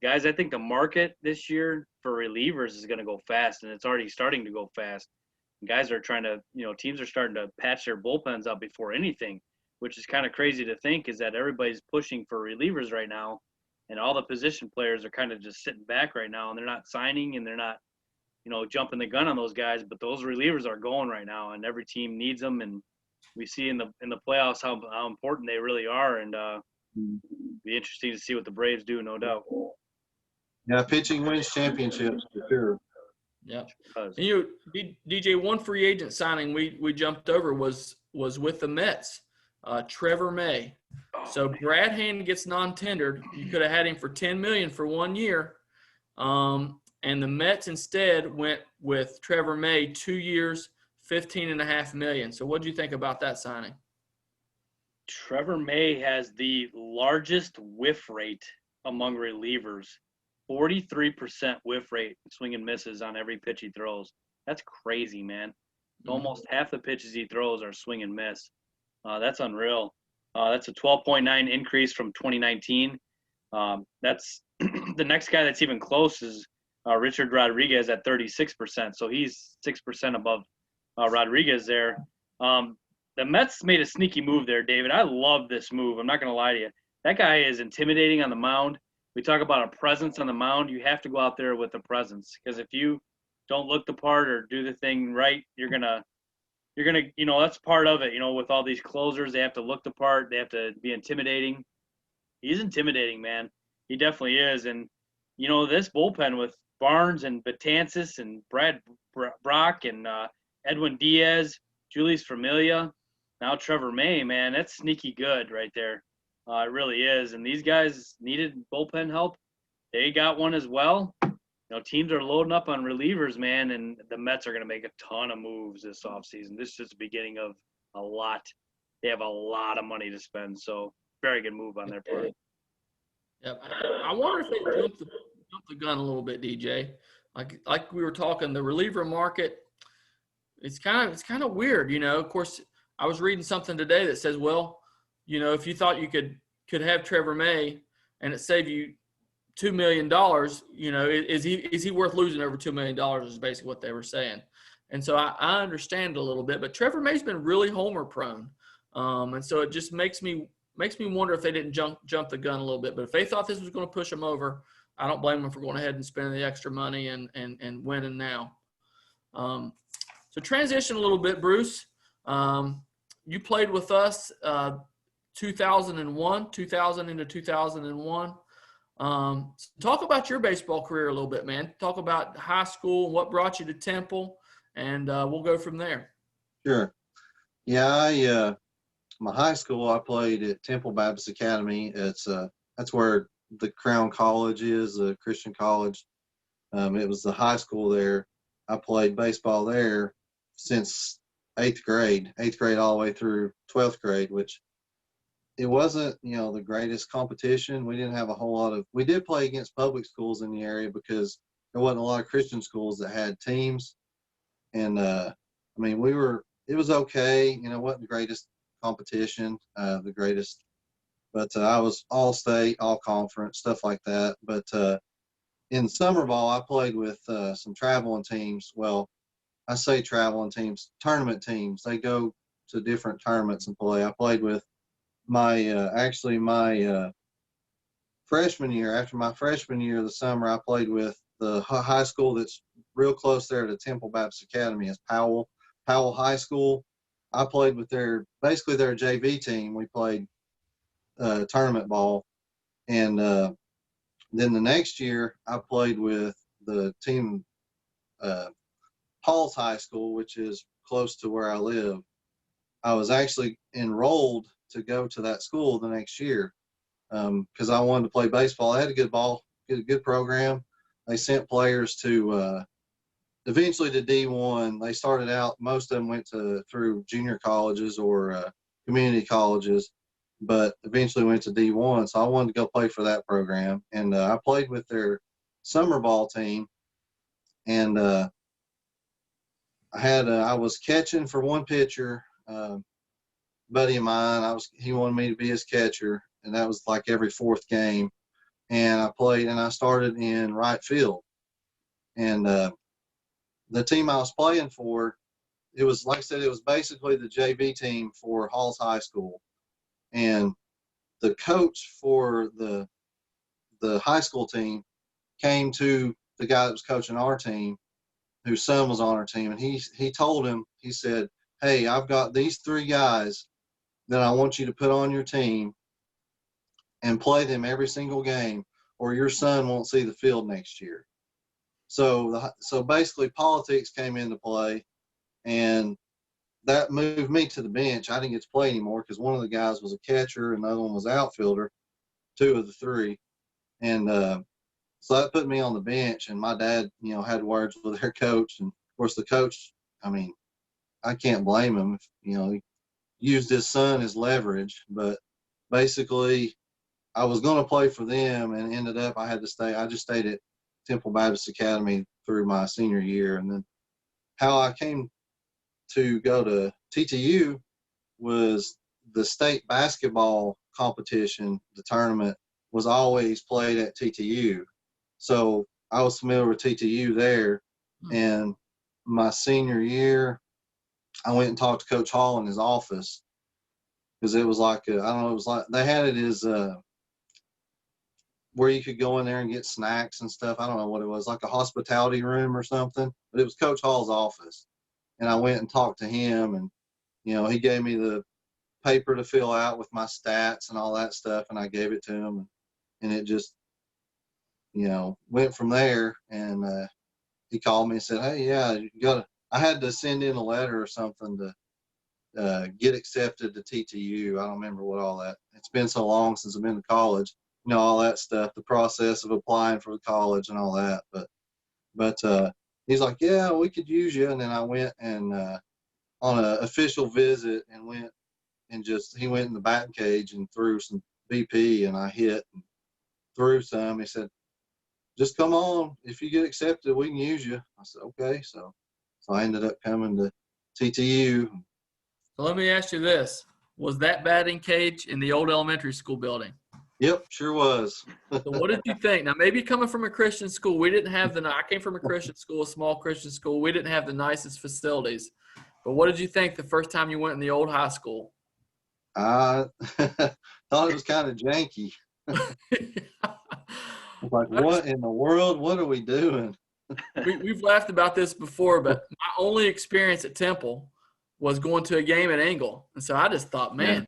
guys, I think the market this year for relievers is going to go fast, and it's already starting to go fast. Guys are trying to, teams are starting to patch their bullpens up before anything, which is kind of crazy to think, is that everybody's pushing for relievers right now, and all the position players are kind of just sitting back right now, and they're not signing, and they're not, jumping the gun on those guys. But those relievers are going right now, and every team needs them, and we see in the playoffs how important they really are, and be interesting to see what the Braves do, no doubt. Yeah, pitching wins championships for sure. Yeah. And DJ, one free agent signing we jumped over was with the Mets, Trevor May. So Brad Hand gets non-tendered. You could have had him for $10 million for 1 year, and the Mets instead went with Trevor May 2 years, $15.5 million. So what do you think about that signing? Trevor May has the largest whiff rate among relievers. 43% whiff rate, swing and misses on every pitch he throws. That's crazy, man. Almost half the pitches he throws are swing and miss. That's unreal. That's a 12.9 increase from 2019. That's the next guy that's even close is Richard Rodriguez at 36%. So he's 6% above Rodriguez there. The Mets made a sneaky move there, David. I love this move. I'm not going to lie to you. That guy is intimidating on the mound. We talk about a presence on the mound. You have to go out there with a presence, because if you don't look the part or do the thing right, you're gonna, that's part of it. With all these closers, they have to look the part. They have to be intimidating. He's intimidating, man. He definitely is. And this bullpen with Barnes and Betances and Brad Brock and Edwin Diaz, Julius Familia, now Trevor May, man, that's sneaky good right there. It really is. And these guys needed bullpen help. They got one as well. Teams are loading up on relievers, man, and the Mets are going to make a ton of moves this offseason. This is just the beginning of a lot. They have a lot of money to spend, so very good move on their part. Yep. I wonder if they jumped the gun a little bit, DJ. Like we were talking, the reliever market, it's kind of weird, Of course, I was reading something today that says, well, if you thought you could have Trevor May and it saved you $2 million, is he worth losing over $2 million is basically what they were saying. And so I understand a little bit, but Trevor May's been really homer prone. And so it just makes me wonder if they didn't jump the gun a little bit. But if they thought this was going to push them over, I don't blame them for going ahead and spending the extra money and winning now. So transition a little bit, Bruce. You played with us 2000 into 2001. Talk about your baseball career a little bit, man. Talk about high school and what brought you to Temple, and we'll go from there. Sure. Yeah, my high school, I played at Temple Baptist Academy. That's where the Crown College is, the Christian college. It was the high school there. I played baseball there since 8th grade all the way through 12th grade, which it wasn't, the greatest competition. We didn't have a whole lot we did play against public schools in the area because there wasn't a lot of Christian schools that had teams. And, it was okay. Wasn't the greatest competition, but I was all state, all conference, stuff like that. But in summer ball, I played with some traveling teams. Well, I say traveling teams, tournament teams. They go to different tournaments and play. I played with my freshman year, after my freshman year, the summer, I played with the high school that's real close there to Temple Baptist Academy. Is Powell High School. I played with basically their JV team. We played tournament ball, and then the next year I played with the team, Paul's High School, which is close to where I live. I was actually enrolled to go to that school the next year because I wanted to play baseball. I had a good good program. They sent players to eventually to D1. They started out, most of them went through junior colleges or community colleges, but eventually went to D1. So I wanted to go play for that program. And I played with their summer ball team. And I was catching for one pitcher, buddy of mine. He wanted me to be his catcher, and that was like every fourth game. And I played, and I started in right field. And the team I was playing for, it was, like I said, it was basically the JV team for Halls High School. And the coach for the high school team came to the guy that was coaching our team, whose son was on our team, and he told him, he said, "Hey, I've got these 3 guys that I want you to put on your team and play them every single game, or your son won't see the field next year." So basically politics came into play, and that moved me to the bench. I didn't get to play anymore because one of the guys was a catcher and the other one was outfielder, 2 of the 3. And so that put me on the bench, and my dad, had words with their coach. And of course the coach, I mean, I can't blame him. He used his son as leverage, but basically I was going to play for them and ended up, I just stayed at Temple Baptist Academy through my senior year. And then how I came to go to TTU was the state basketball competition. The tournament was always played at TTU. So I was familiar with TTU there. And my senior year, I went and talked to Coach Hall in his office because it was like, I don't know, it was like they had it as where you could go in there and get snacks and stuff. I don't know what it was, like a hospitality room or something, but it was Coach Hall's office. And I went and talked to him, and, he gave me the paper to fill out with my stats and all that stuff, and I gave it to him, and it just, went from there. And he called me and said, "Hey, yeah, I had to send in a letter or something to get accepted to TTU." I don't remember what all that. It's been so long since I've been to college, all that stuff, the process of applying for the college and all that. But he's like, "Yeah, we could use you." And then I went and on an official visit and went and he went in the batting cage and threw some BP, and I hit and threw some. He said, "Just come on. If you get accepted, we can use you." I said, "Okay." So I ended up coming to TTU. So let me ask you this. Was that batting cage in the old elementary school building? Yep, sure was. So what did you think? Now, maybe coming from a Christian school, I came from a Christian school, a small Christian school. We didn't have the nicest facilities. But what did you think the first time you went in the old high school? I thought it was kind of janky. Like, what in the world? What are we doing? We've laughed about this before, but my only experience at Temple was going to a game at Engle. And so I just thought, man,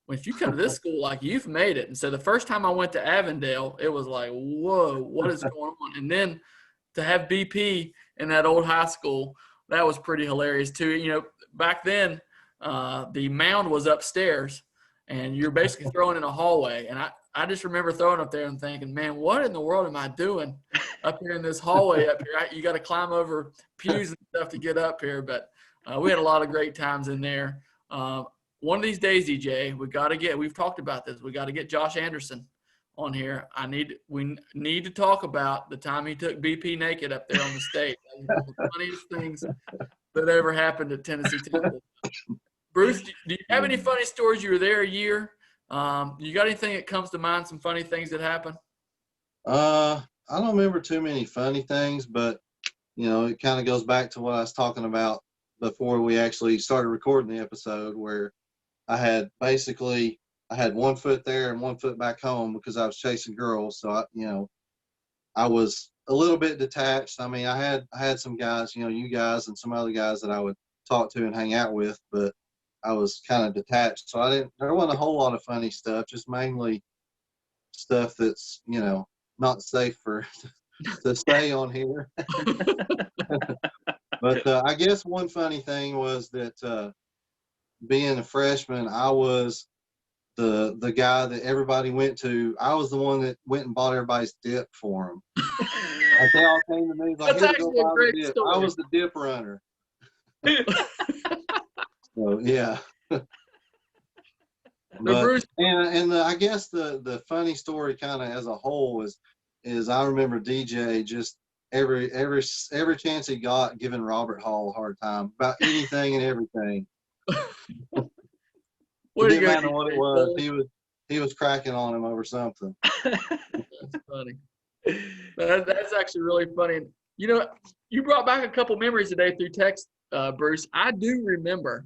if you come to this school, like, you've made it. And so the first time I went to Avondale, it was like, whoa, what is going on? And then to have BP in that old high school, that was pretty hilarious too. Back then, the mound was upstairs, and you're basically throwing in a hallway. And I just remember throwing up there and thinking, man, what in the world am I doing up here in this hallway up here? You got to climb over pews and stuff to get up here. But we had a lot of great times in there. One of these days, DJ, we've talked about this. We got to get Josh Anderson on here. We need to talk about the time he took BP naked up there on the stage. That was one of the funniest things that ever happened at Tennessee Temple. Bruce, do you have any funny stories? You were there a year. You got anything that comes to mind, some funny things that happened? I don't remember too many funny things, but, it kind of goes back to what I was talking about before we actually started recording the episode, where I had basically I had 1 foot there and 1 foot back home because I was chasing girls. So I was a little bit detached. I mean, I had some guys, you guys and some other guys that I would talk to and hang out with, but I was kind of detached. So there wasn't a whole lot of funny stuff, just mainly stuff that's, not safe for to stay on here. But I guess one funny thing was that being a freshman, I was the guy that everybody went to. I was the one that went and bought everybody's dip for them. Like they all came to me like, That's "Here, go actually a buy the great dip." story. I was the dip runner. So yeah. But Bruce, I guess the funny story kind of as a whole is I remember DJ just every chance he got giving Robert Hall a hard time about anything and everything. It didn't matter what it was. He was cracking on him over something. That's funny. That's actually really funny. You brought back a couple memories today through text, Bruce. I do remember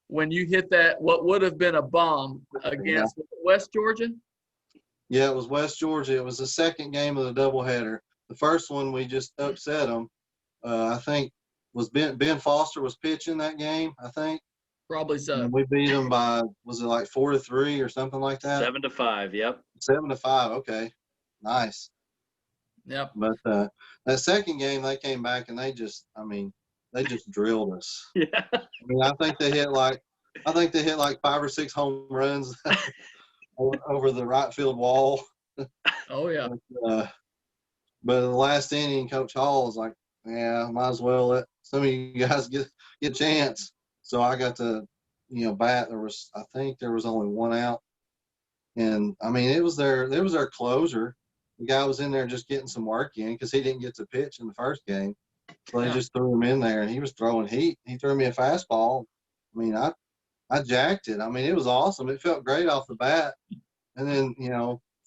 when you hit that what would have been a bomb against West Georgia. Yeah, it was West Georgia. It was the second game of the doubleheader. The first one we just upset them. I think was Ben Foster was pitching that game. I think. Probably so. And we beat them by, was it like 4-3 or something like that? 7-5. Yep. 7-5. Okay, nice. Yep. But that second game, they came back and they just drilled us. Yeah. I mean, I think they hit like 5 or 6 home runs over the right field wall. Oh yeah. But in the last inning, Coach Hall was like, "Yeah, might as well let some of you guys get a chance." So I got to, bat. I think there was only 1 out, and I mean it was their closer. The guy was in there just getting some work in because he didn't get to pitch in the first game, so they just threw him in there, and he was throwing heat. He threw me a fastball. I mean, I jacked it. I mean, it was awesome. It felt great off the bat, and then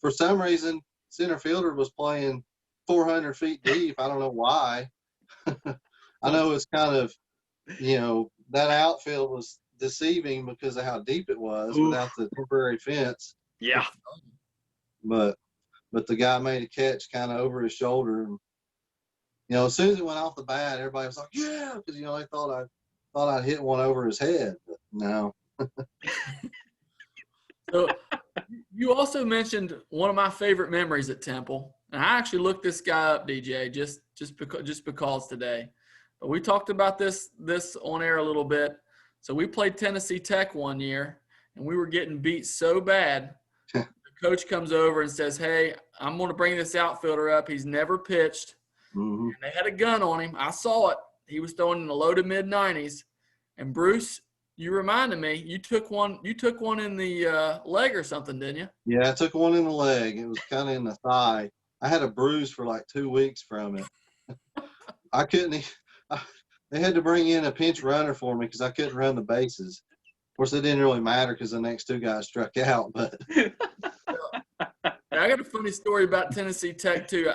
for some reason center fielder was playing 400 feet deep. I don't know why. I know it's kind of, that outfield was deceiving because of how deep it was without the temporary fence. Yeah. But the guy made a catch kind of over his shoulder. And, as soon as it went off the bat, everybody was like, "Yeah," because, they thought I'd hit one over his head. But no. So you also mentioned one of my favorite memories at Temple. And I actually looked this guy up, DJ, just because today. But we talked about this on air a little bit. So we played Tennessee Tech one year, and we were getting beat so bad. The coach comes over and says, "Hey, I'm going to bring this outfielder up. He's never pitched." Mm-hmm. And they had a gun on him. I saw it. He was throwing in the low to mid 90s. And Bruce, you reminded me, you took one in the leg or something, didn't you? Yeah, I took one in the leg. It was kind of in the thigh. I had a bruise for like 2 weeks from it. I couldn't. They had to bring in a pinch runner for me because I couldn't run the bases. Of course, it didn't really matter because the next 2 guys struck out. But I got a funny story about Tennessee Tech too.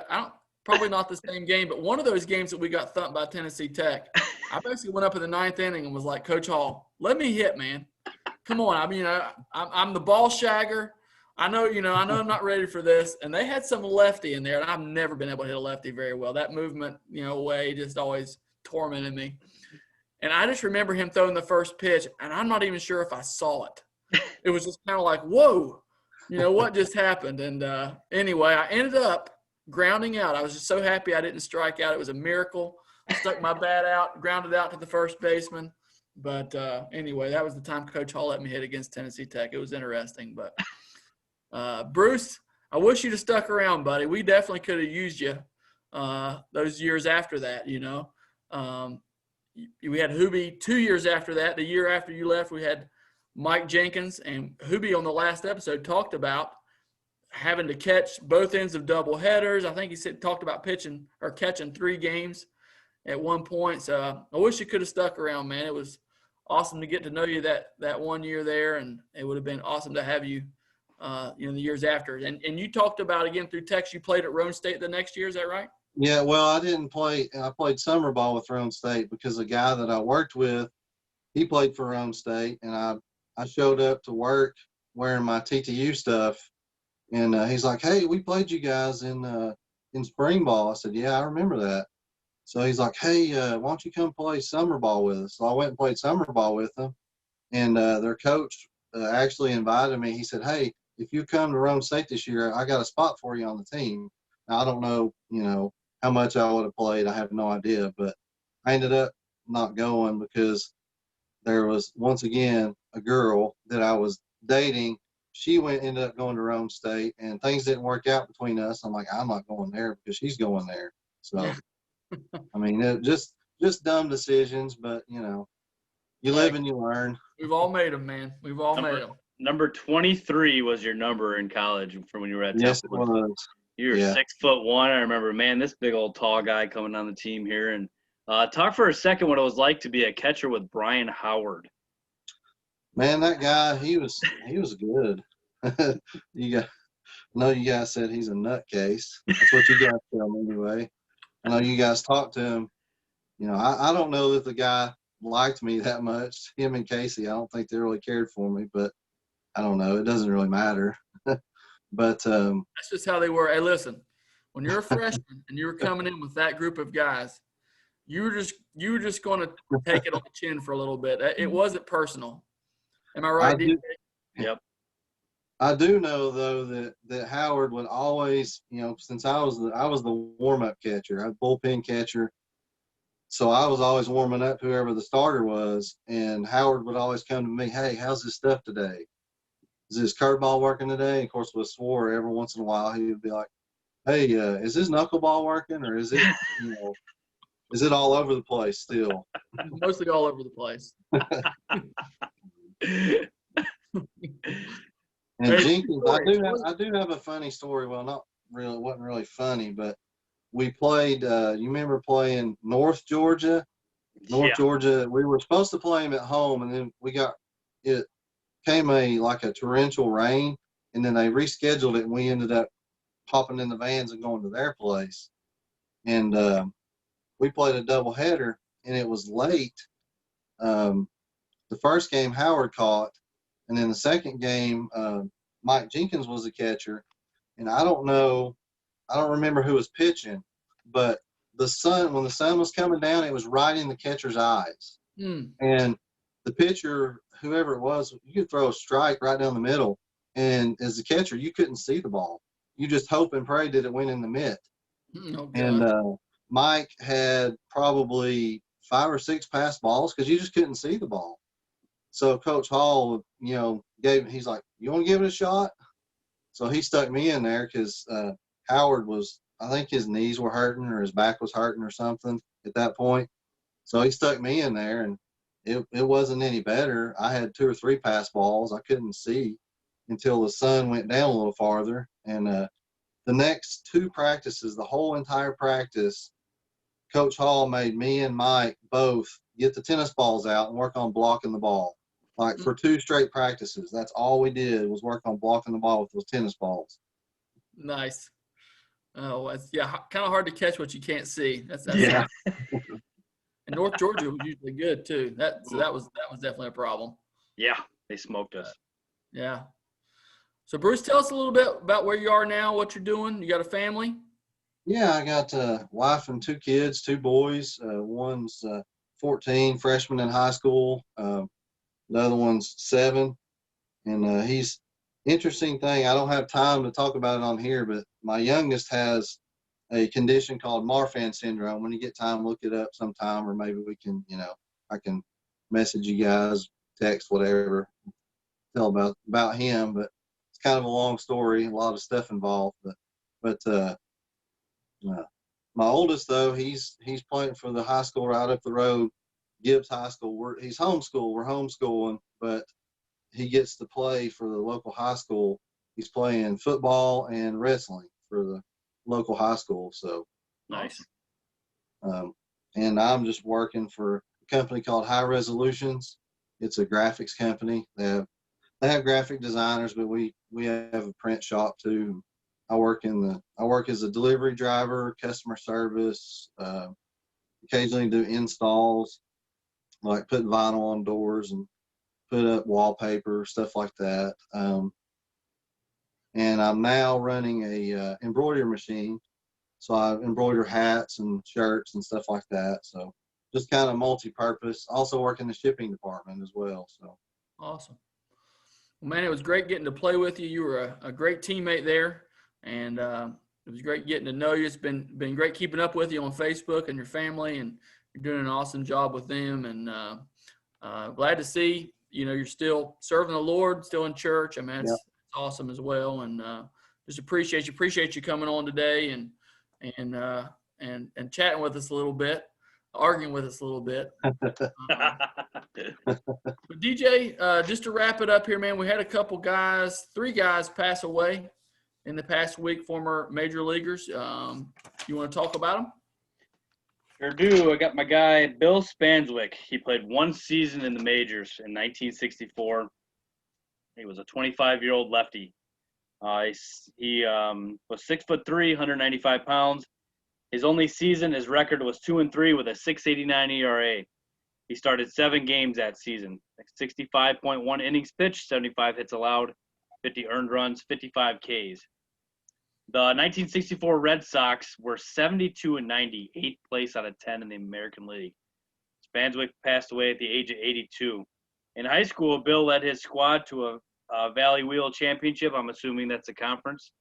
Probably not the same game, but one of those games that we got thumped by Tennessee Tech, I basically went up in the 9th inning and was like, "Coach Hall, let me hit, man. Come on. I mean, I'm the ball shagger. I know I'm not ready for this." And they had some lefty in there, and I've never been able to hit a lefty very well. That movement, way just always tormented me. And I just remember him throwing the first pitch, and I'm not even sure if I saw it. It was just kind of like, whoa, what just happened? And anyway, I ended up grounding out. I was just so happy I didn't strike out. It was a miracle. I stuck my bat out, grounded out to the first baseman. But anyway, that was the time Coach Hall let me hit against Tennessee Tech. It was interesting. But Bruce, I wish you'd have stuck around, buddy. We definitely could have used you those years after that, We had Hoobie 2 years after that. The year after you left, we had Mike Jenkins. And Hoobie on the last episode talked about having to catch both ends of double headers. I think he talked about pitching or catching 3 games at one point. So I wish you could have stuck around, man. It was awesome to get to know you that 1 year there, and it would have been awesome to have you, the years after. And you talked about, again, through text, you played at Roane State the next year. Is that right? yeah, well, I didn't play. I played summer ball with Roane State because the guy that I worked with, he played for Roane State, and I showed up to work wearing my TTU stuff, and he's like, "Hey, we played you guys in spring ball." I said, "Yeah, I remember that." So he's like, "Hey, why don't you come play summer ball with us?" So I went and played summer ball with them, and their coach actually invited me. He said, "Hey, if you come to Rome State this year, I got a spot for you on the team." Now, I don't know, how much I would have played. I have no idea, but I ended up not going because there was once again a girl that I was dating. She ended up going to Rome State, and things didn't work out between us. I'm like, I'm not going there because she's going there. So, I mean, just dumb decisions, but you live Hey, and you learn. we've all made them, man. We've all made them. Number 23 was your number in college for when you were at Yes, it Temple. was. You were Yeah. 6'1". I remember, man, this big old tall guy coming on the team here. And talk for a second what it was like to be a catcher with Brian Howard. Man, that guy, he was good. You guys said he's a nutcase. That's what you guys tell me anyway. I know you guys talked to him. I don't know that the guy liked me that much. Him and Casey, I don't think they really cared for me, but I don't know. It doesn't really matter. But That's just how they were. Hey, listen, when you're a freshman and you were coming in with that group of guys, you were just going to take it on the chin for a little bit. It wasn't personal. Am I right, DJ? Yep. I do know though that Howard would always, since I was the warm up catcher, I was bullpen catcher, so I was always warming up whoever the starter was, and Howard would always come to me, "Hey, how's this stuff today? Is this curveball working today?" And of course, with Swor, every once in a while he would be like, "Hey, is this knuckleball working, or is it, is it all over the place still?" Mostly all over the place. And Hey, Jenkins, I do have a funny story. Well, not really, it wasn't really funny, but we played. You remember playing North Georgia? North Yeah. Georgia. We were supposed to play them at home, and then it came like a torrential rain, and then they rescheduled it, and we ended up hopping in the vans and going to their place. And we played a doubleheader, and it was late. The first game Howard caught, and then the second game Mike Jenkins was the catcher, and I don't remember who was pitching, but when the sun was coming down, it was right in the catcher's eyes. And the pitcher, whoever it was, you could throw a strike right down the middle, and as the catcher, you couldn't see the ball. You just hope and pray that it went in the mitt. Oh, And Mike had probably 5 or 6 pass balls because you just couldn't see the ball. So Coach Hall, he's like, "You want to give it a shot?" So he stuck me in there because Howard I think his knees were hurting or his back was hurting or something at that point. So he stuck me in there, and it wasn't any better. I had 2 or 3 pass balls. I couldn't see until the sun went down a little farther. And the next 2 practices, the whole entire practice, Coach Hall made me and Mike both get the tennis balls out and work on blocking the ball. Like for 2 straight practices, that's all we did was work on blocking the ball with those tennis balls. nice. Oh, kind of hard to catch what you can't see. That's Yeah. And North Georgia was usually good too. That was definitely a problem. Yeah. They smoked us. Yeah. So Bruce, tell us a little bit about where you are now, what you're doing. You got a family? Yeah, I got a wife and 2 kids, 2 boys. One's 14, freshman in high school. The other one's 7. And he's interesting thing. I don't have time to talk about it on here, but my youngest has a condition called Marfan syndrome. When you get time, look it up sometime, or maybe we can, I can message you guys, text, whatever, tell about him. But it's kind of a long story, a lot of stuff involved. But my oldest though, he's playing for the high school right up the road, Gibbs High School. He's homeschooled. We're homeschooling, but he gets to play for the local high school. He's playing football and wrestling for the local high school. So Nice. And I'm just working for a company called High Resolutions. It's a graphics company. They have graphic designers, but we have a print shop too. I work as a delivery driver, customer service, occasionally do installs, like putting vinyl on doors and put up wallpaper, stuff like that. And I'm now running a embroidery machine. So I embroider hats and shirts and stuff like that. So just kind of multi-purpose. Also work in the shipping department as well. So Awesome. Well, man, it was great getting to play with you. You were a great teammate there, and it was great getting to know you. It's been great keeping up with you on Facebook and your family, and you're doing an awesome job with them. And glad to see you're still serving the Lord, still in church. I mean, it's awesome as well. And just appreciate you coming on today and chatting with us a little bit, arguing with us a little bit. But DJ, just to wrap it up here, man, we had three guys pass away in the past week, former major leaguers. You want to talk about them? Sure do. I got my guy, Bill Spanswick. He played one season in the majors in 1964. He was a 25-year-old lefty. He was 6'3", 195 pounds. His only season, his record was 2-3 with a 6.89 ERA. He started 7 games that season, 65.1 innings pitched, 75 hits allowed, 50 earned runs, 55 Ks. The 1964 Red Sox were 72-90, 8th place out of 10 in the American League. Spanswick passed away at the age of 82. In high school, Bill led his squad to a Valley Wheel championship. I'm assuming that's a conference.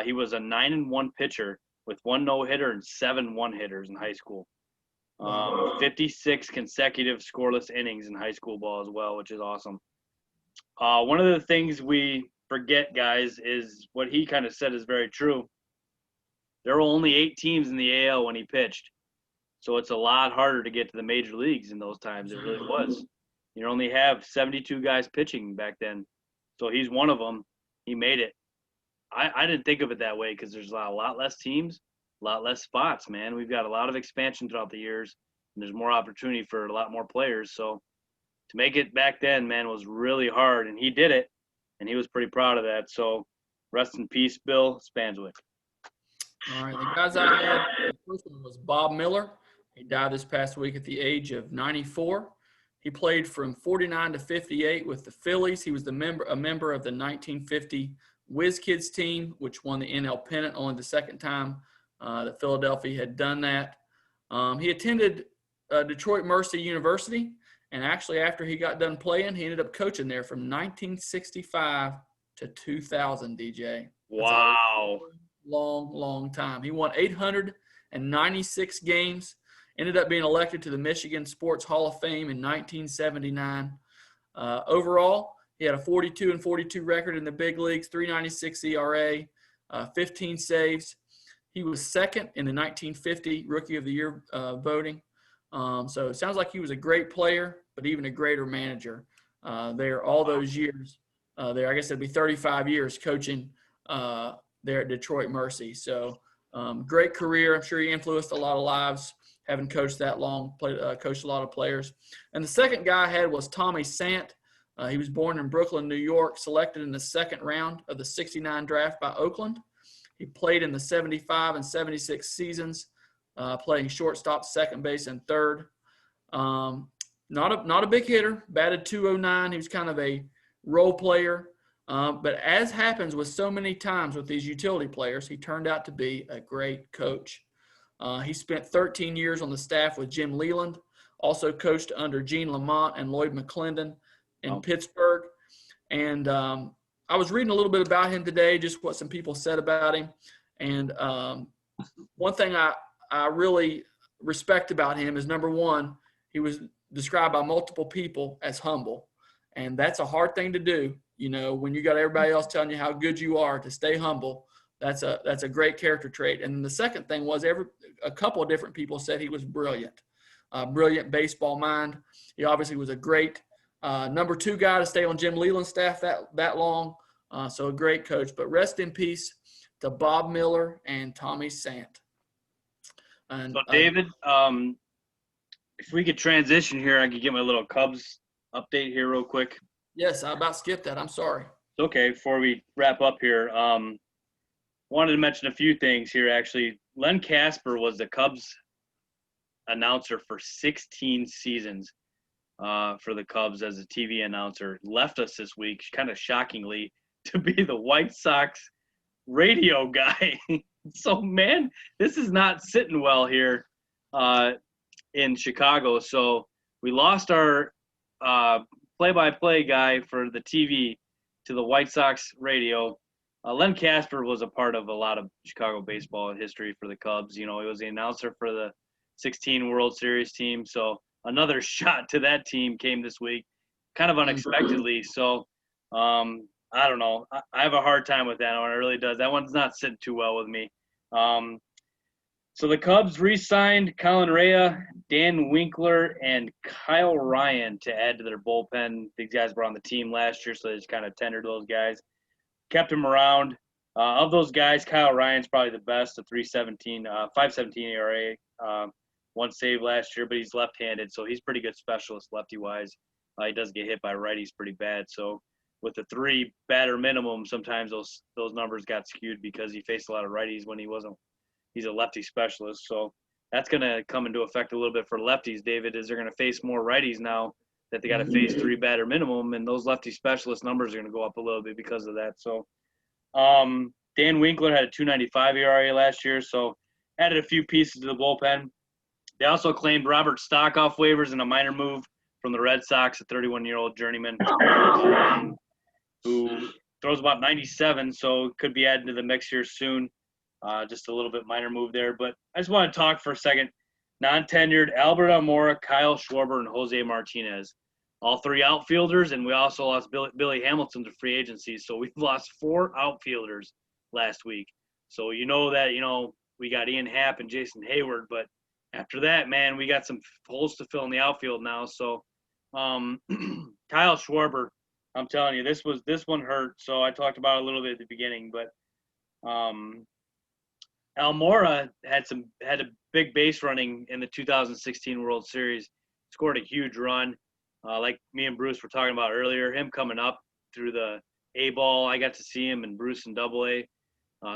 He was a 9-1 pitcher with 1 no-hitter and 7 one-hitters in high school. 56 consecutive scoreless innings in high school ball as well, which is awesome. One of the things we forget, guys, is what he kind of said is very true. There were only 8 teams in the AL when he pitched. So it's a lot harder to get to the major leagues in those times. It really was. You only have 72 guys pitching back then. So he's one of them. He made it. I didn't think of it that way because there's a lot less teams, a lot less spots, man. We've got a lot of expansion throughout the years, and there's more opportunity for a lot more players. So to make it back then, man, was really hard, and he did it, and he was pretty proud of that. So rest in peace, Bill Spanswick. All right, the guys I had, the first one was Bob Miller. He died this past week at the age of 94. He played from 49 to 58 with the Phillies. He was a member of the 1950 Whiz Kids team, which won the NL pennant, only the second time that Philadelphia had done that. He attended Detroit Mercy University, and actually after he got done playing, he ended up coaching there from 1965 to 2000, DJ. Wow. Long time. He won 896 games, ended up being elected to the Michigan Sports Hall of Fame in 1979. Overall, he had a 42-42 record in the big leagues, 3.96 ERA, 15 saves. He was second in the 1950 Rookie of the Year voting. So it sounds like he was a great player, but even a greater manager there all those years. There, I guess it'd be 35 years coaching there at Detroit Mercy. So great career. I'm sure he influenced a lot of lives, having coached that long, coached a lot of players. And the second guy I had was Tommy Sant. He was born in Brooklyn, New York, selected in the second round of the 69 draft by Oakland. He played in the 75 and 76 seasons, playing shortstop, second base, and third. Not a big hitter, batted .209. He was kind of a role player. But as happens with so many times with these utility players, he turned out to be a great coach. He spent 13 years on the staff with Jim Leland, also coached under Gene Lamont and Lloyd McClendon in Pittsburgh. And I was reading a little bit about him today, just what some people said about him. And one thing I really respect about him is, number one, he was described by multiple people as humble. And that's a hard thing to do. You know, when you got everybody else telling you how good you are, to stay humble, that's a great character trait. And the second thing was, a couple of different people said he was brilliant, brilliant baseball mind. He obviously was a great number 2 guy to stay on Jim Leland's staff that long. So a great coach. But rest in peace to Bob Miller and Tommy Sant. And, so David, if we could transition here, I could get my little Cubs update here real quick. Yes, I about skipped that. I'm sorry. It's okay. Before we wrap up here, wanted to mention a few things here, actually. Len Casper was the Cubs announcer for 16 seasons. for the Cubs as a TV announcer, left us this week, kind of shockingly, to be the White Sox radio guy. So, man, this is not sitting well here in Chicago. So we lost our play-by-play guy for the TV to the White Sox radio. Len Casper was a part of a lot of Chicago baseball history for the Cubs. You know, he was the announcer for the 16 World Series team. So another shot to that team came this week, kind of unexpectedly. So I don't know. I have a hard time with that one. It really does. That one's not sitting too well with me. So the Cubs re-signed Colin Rea, Dan Winkler, and Kyle Ryan to add to their bullpen. These guys were on the team last year, so they just kind of tendered those guys. Kept them around. Of those guys, Kyle Ryan's probably the best, a 5.17 ERA, one save last year, but he's left-handed, so he's pretty good specialist lefty-wise. He does get hit by righties pretty bad, so with the 3 batter minimum, sometimes those numbers got skewed because he faced a lot of righties when he's a lefty specialist. So that's going to come into effect a little bit for lefties, David, is they're going to face more righties now that they got to face 3 batter minimum, and those lefty specialist numbers are going to go up a little bit because of that. So Dan Winkler had a 2.95 ERA last year, so added a few pieces to the bullpen. They also claimed Robert Stock off waivers in a minor move from the Red Sox, a 31-year-old journeyman who throws about 97, so could be added to the mix here soon. Just a little bit minor move there. But I just want to talk for a second. Non-tenured Albert Almora, Kyle Schwarber, and Jose Martinez. All 3 outfielders, and we also lost Billy Hamilton to free agency. So we've lost 4 outfielders last week. So you know that, we got Ian Happ and Jason Hayward. But after that, man, we got some holes to fill in the outfield now. So Kyle Schwarber, I'm telling you, this one hurt. So I talked about it a little bit at the beginning, but Almora had a big base running in the 2016 World Series, scored a huge run. Like me and Bruce were talking about earlier, him coming up through the A-ball, I got to see him and Bruce in Double-A.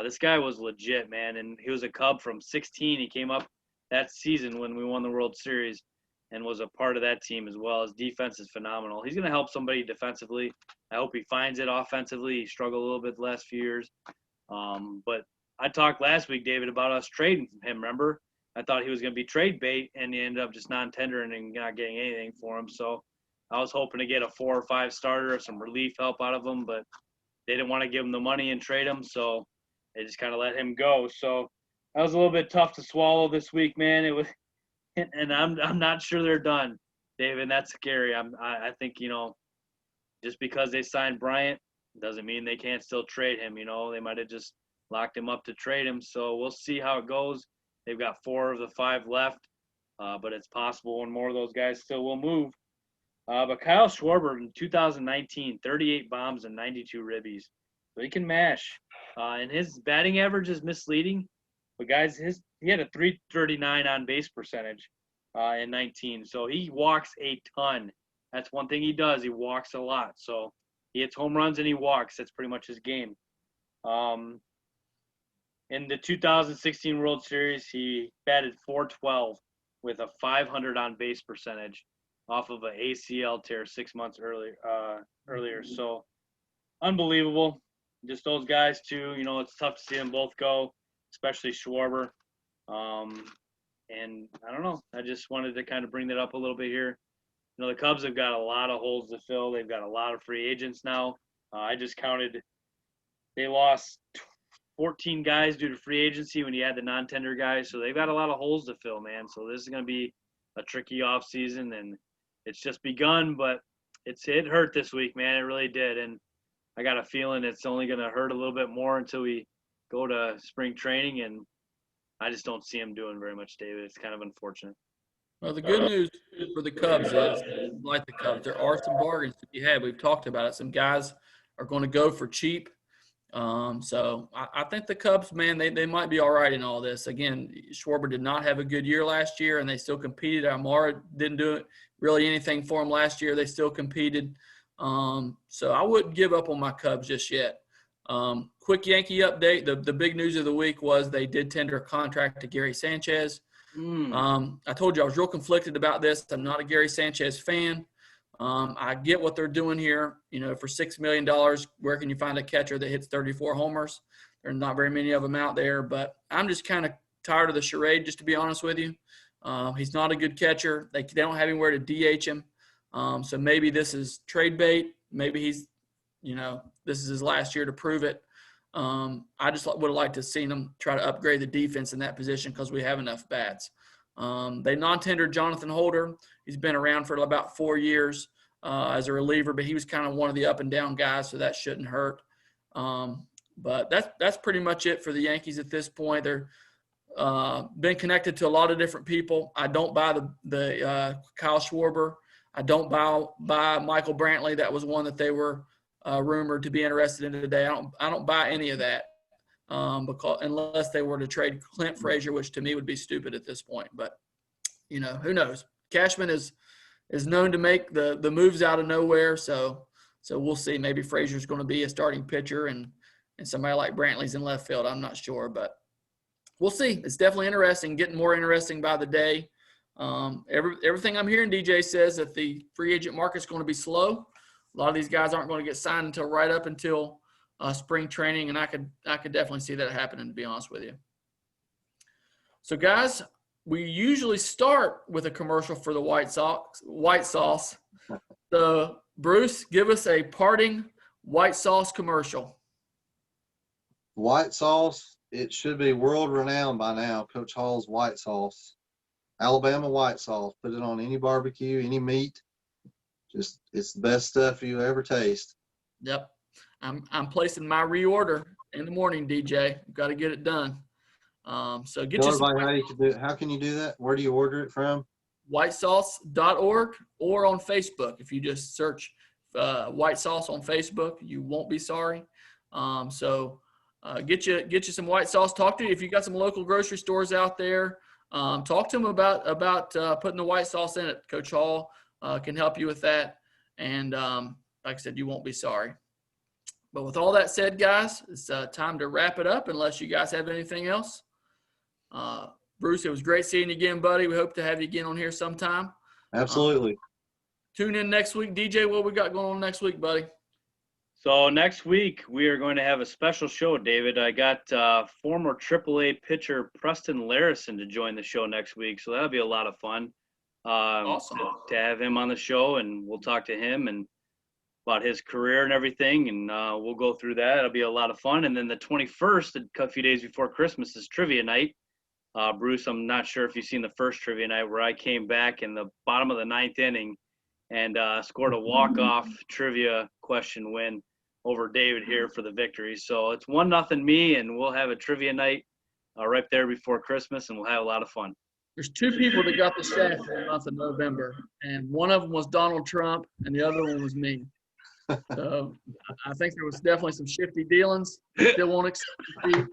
This guy was legit, man, and he was a Cub from 16. He came up that season when we won the World Series and was a part of that team as well. His defense is phenomenal. He's going to help somebody defensively. I hope he finds it offensively. He struggled a little bit the last few years. But I talked last week, David, about us trading him, remember? I thought he was going to be trade bait, and he ended up just non-tendering and not getting anything for him. So I was hoping to get a 4 or 5 starter or some relief help out of him, but they didn't want to give him the money and trade him, so they just kind of let him go. So that was a little bit tough to swallow this week, man. It was, and I'm not sure they're done, David. That's scary. I think, just because they signed Bryant doesn't mean they can't still trade him. They might have just locked him up to trade him. So we'll see how it goes. They've got 4 of the 5 left, but it's possible one more of those guys still will move. But Kyle Schwarber in 2019, 38 bombs and 92 ribbies. So he can mash. And his batting average is misleading. But, guys, he had a 339 on-base percentage in 19. So he walks a ton. That's one thing he does. He walks a lot. So he hits home runs and he walks. That's pretty much his game. In the 2016 World Series, he batted .412 with a 500 on-base percentage off of an ACL tear 6 months earlier. So unbelievable. Just those guys, too. It's tough to see them both go, especially Schwarber. And I don't know. I just wanted to kind of bring that up a little bit here. The Cubs have got a lot of holes to fill. They've got a lot of free agents now. I just counted. They lost 14 guys due to free agency when you add the non-tender guys. So they've got a lot of holes to fill, man. So this is going to be a tricky offseason, and it's just begun, but it hurt this week, man. It really did. And I got a feeling it's only going to hurt a little bit more until we go to spring training, and I just don't see him doing very much, David. It's kind of unfortunate. Well, the good news for the Cubs is, like the Cubs, there are some bargains to be had. We've talked about it. Some guys are going to go for cheap. So I think the Cubs, man, they might be all right in all this. Again, Schwarber did not have a good year last year, and they still competed. Almora didn't do really anything for him last year. They still competed. So I wouldn't give up on my Cubs just yet. Quick Yankee update. The big news of the week was they did tender a contract to Gary Sanchez. I told you I was real conflicted about this. I'm not a Gary Sanchez fan. I get what they're doing here. You know, for $6 million, where can you find a catcher that hits 34 homers? There's not very many of them out there, but I'm just kind of tired of the charade, just to be honest with you. He's not a good catcher. They don't have anywhere to DH him. So maybe this is trade bait. Maybe he's, you know, this is his last year to prove it. I just would have liked to have seen them try to upgrade the defense in that position because we have enough bats. They non-tendered Jonathan Holder. He's been around for about 4 years as a reliever, but he was kind of one of the up and down guys, so that shouldn't hurt. But that's pretty much it for the Yankees at this point. They're been connected to a lot of different people. I don't buy the Kyle Schwarber. I don't buy Michael Brantley. That was one that they were rumored to be interested in today. I don't buy any of that because unless they were to trade Clint Frazier, which to me would be stupid at this point. But you know, who knows? Cashman is known to make the moves out of nowhere. So we'll see. Maybe Frazier's going to be a starting pitcher and somebody like Brantley's in left field. I'm not sure, but we'll see. It's definitely interesting, getting more interesting by the day. Everything I'm hearing, DJ says that the free agent market's going to be slow. A lot of these guys aren't going to get signed until right up until spring training, and I could definitely see that happening, to be honest with you. So, guys, we usually start with a commercial for the white sauce. So, Bruce, give us a parting white sauce commercial. White sauce, it should be world renowned by now. Coach Hall's white sauce, Alabama white sauce. Put it on any barbecue, any meat. Just, it's the best stuff you ever taste. Yep. I'm placing my reorder in the morning, DJ. Got to get it done. So get Tell you some everybody how you can do it. How can you do that? Where do you order it from? whitesauce.org or on Facebook. If you just search white sauce on Facebook, you won't be sorry. Get you some white sauce. Talk to you if you got some local grocery stores out there. Talk to them about putting the white sauce in it. Coach Hall can help you with that. And like I said, you won't be sorry. But with all that said, guys, it's time to wrap it up unless you guys have anything else. Bruce, it was great seeing you again, buddy. We hope to have you again on here sometime. Absolutely. Tune in next week. DJ, what we got going on next week, buddy? So next week we are going to have a special show, David. I got former AAA pitcher Preston Larison to join the show next week, so that'll be a lot of fun. Awesome. To have him on the show, and we'll talk to him and about his career and everything, and we'll go through that. It'll be a lot of fun. And then the 21st, a few days before Christmas, is trivia night. Bruce, I'm not sure if you've seen the first trivia night where I came back in the bottom of the 9th inning and scored a walk-off trivia question win over David here for the victory. So it's 1-0 me, and we'll have a trivia night right there before Christmas, and we'll have a lot of fun. There's 2 people that got the shaft in the month of November, and one of them was Donald Trump, and the other one was me. So I think there was definitely some shifty dealings. Still won't accept the fee.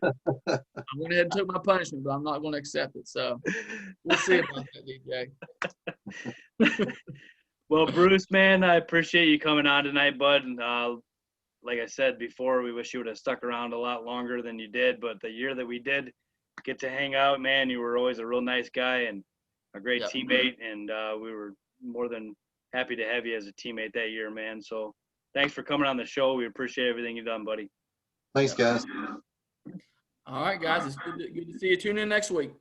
I went ahead and took my punishment, but I'm not going to accept it. So we'll see about that, DJ. Well, Bruce, man, I appreciate you coming on tonight, bud. And like I said before, we wish you would have stuck around a lot longer than you did. But the year that we did get to hang out, man, you were always a real nice guy and a great teammate. And we were more than happy to have you as a teammate that year, man. So thanks for coming on the show. We appreciate everything you've done, buddy. Thanks, guys. All right, guys. It's good to see you. Tune in next week.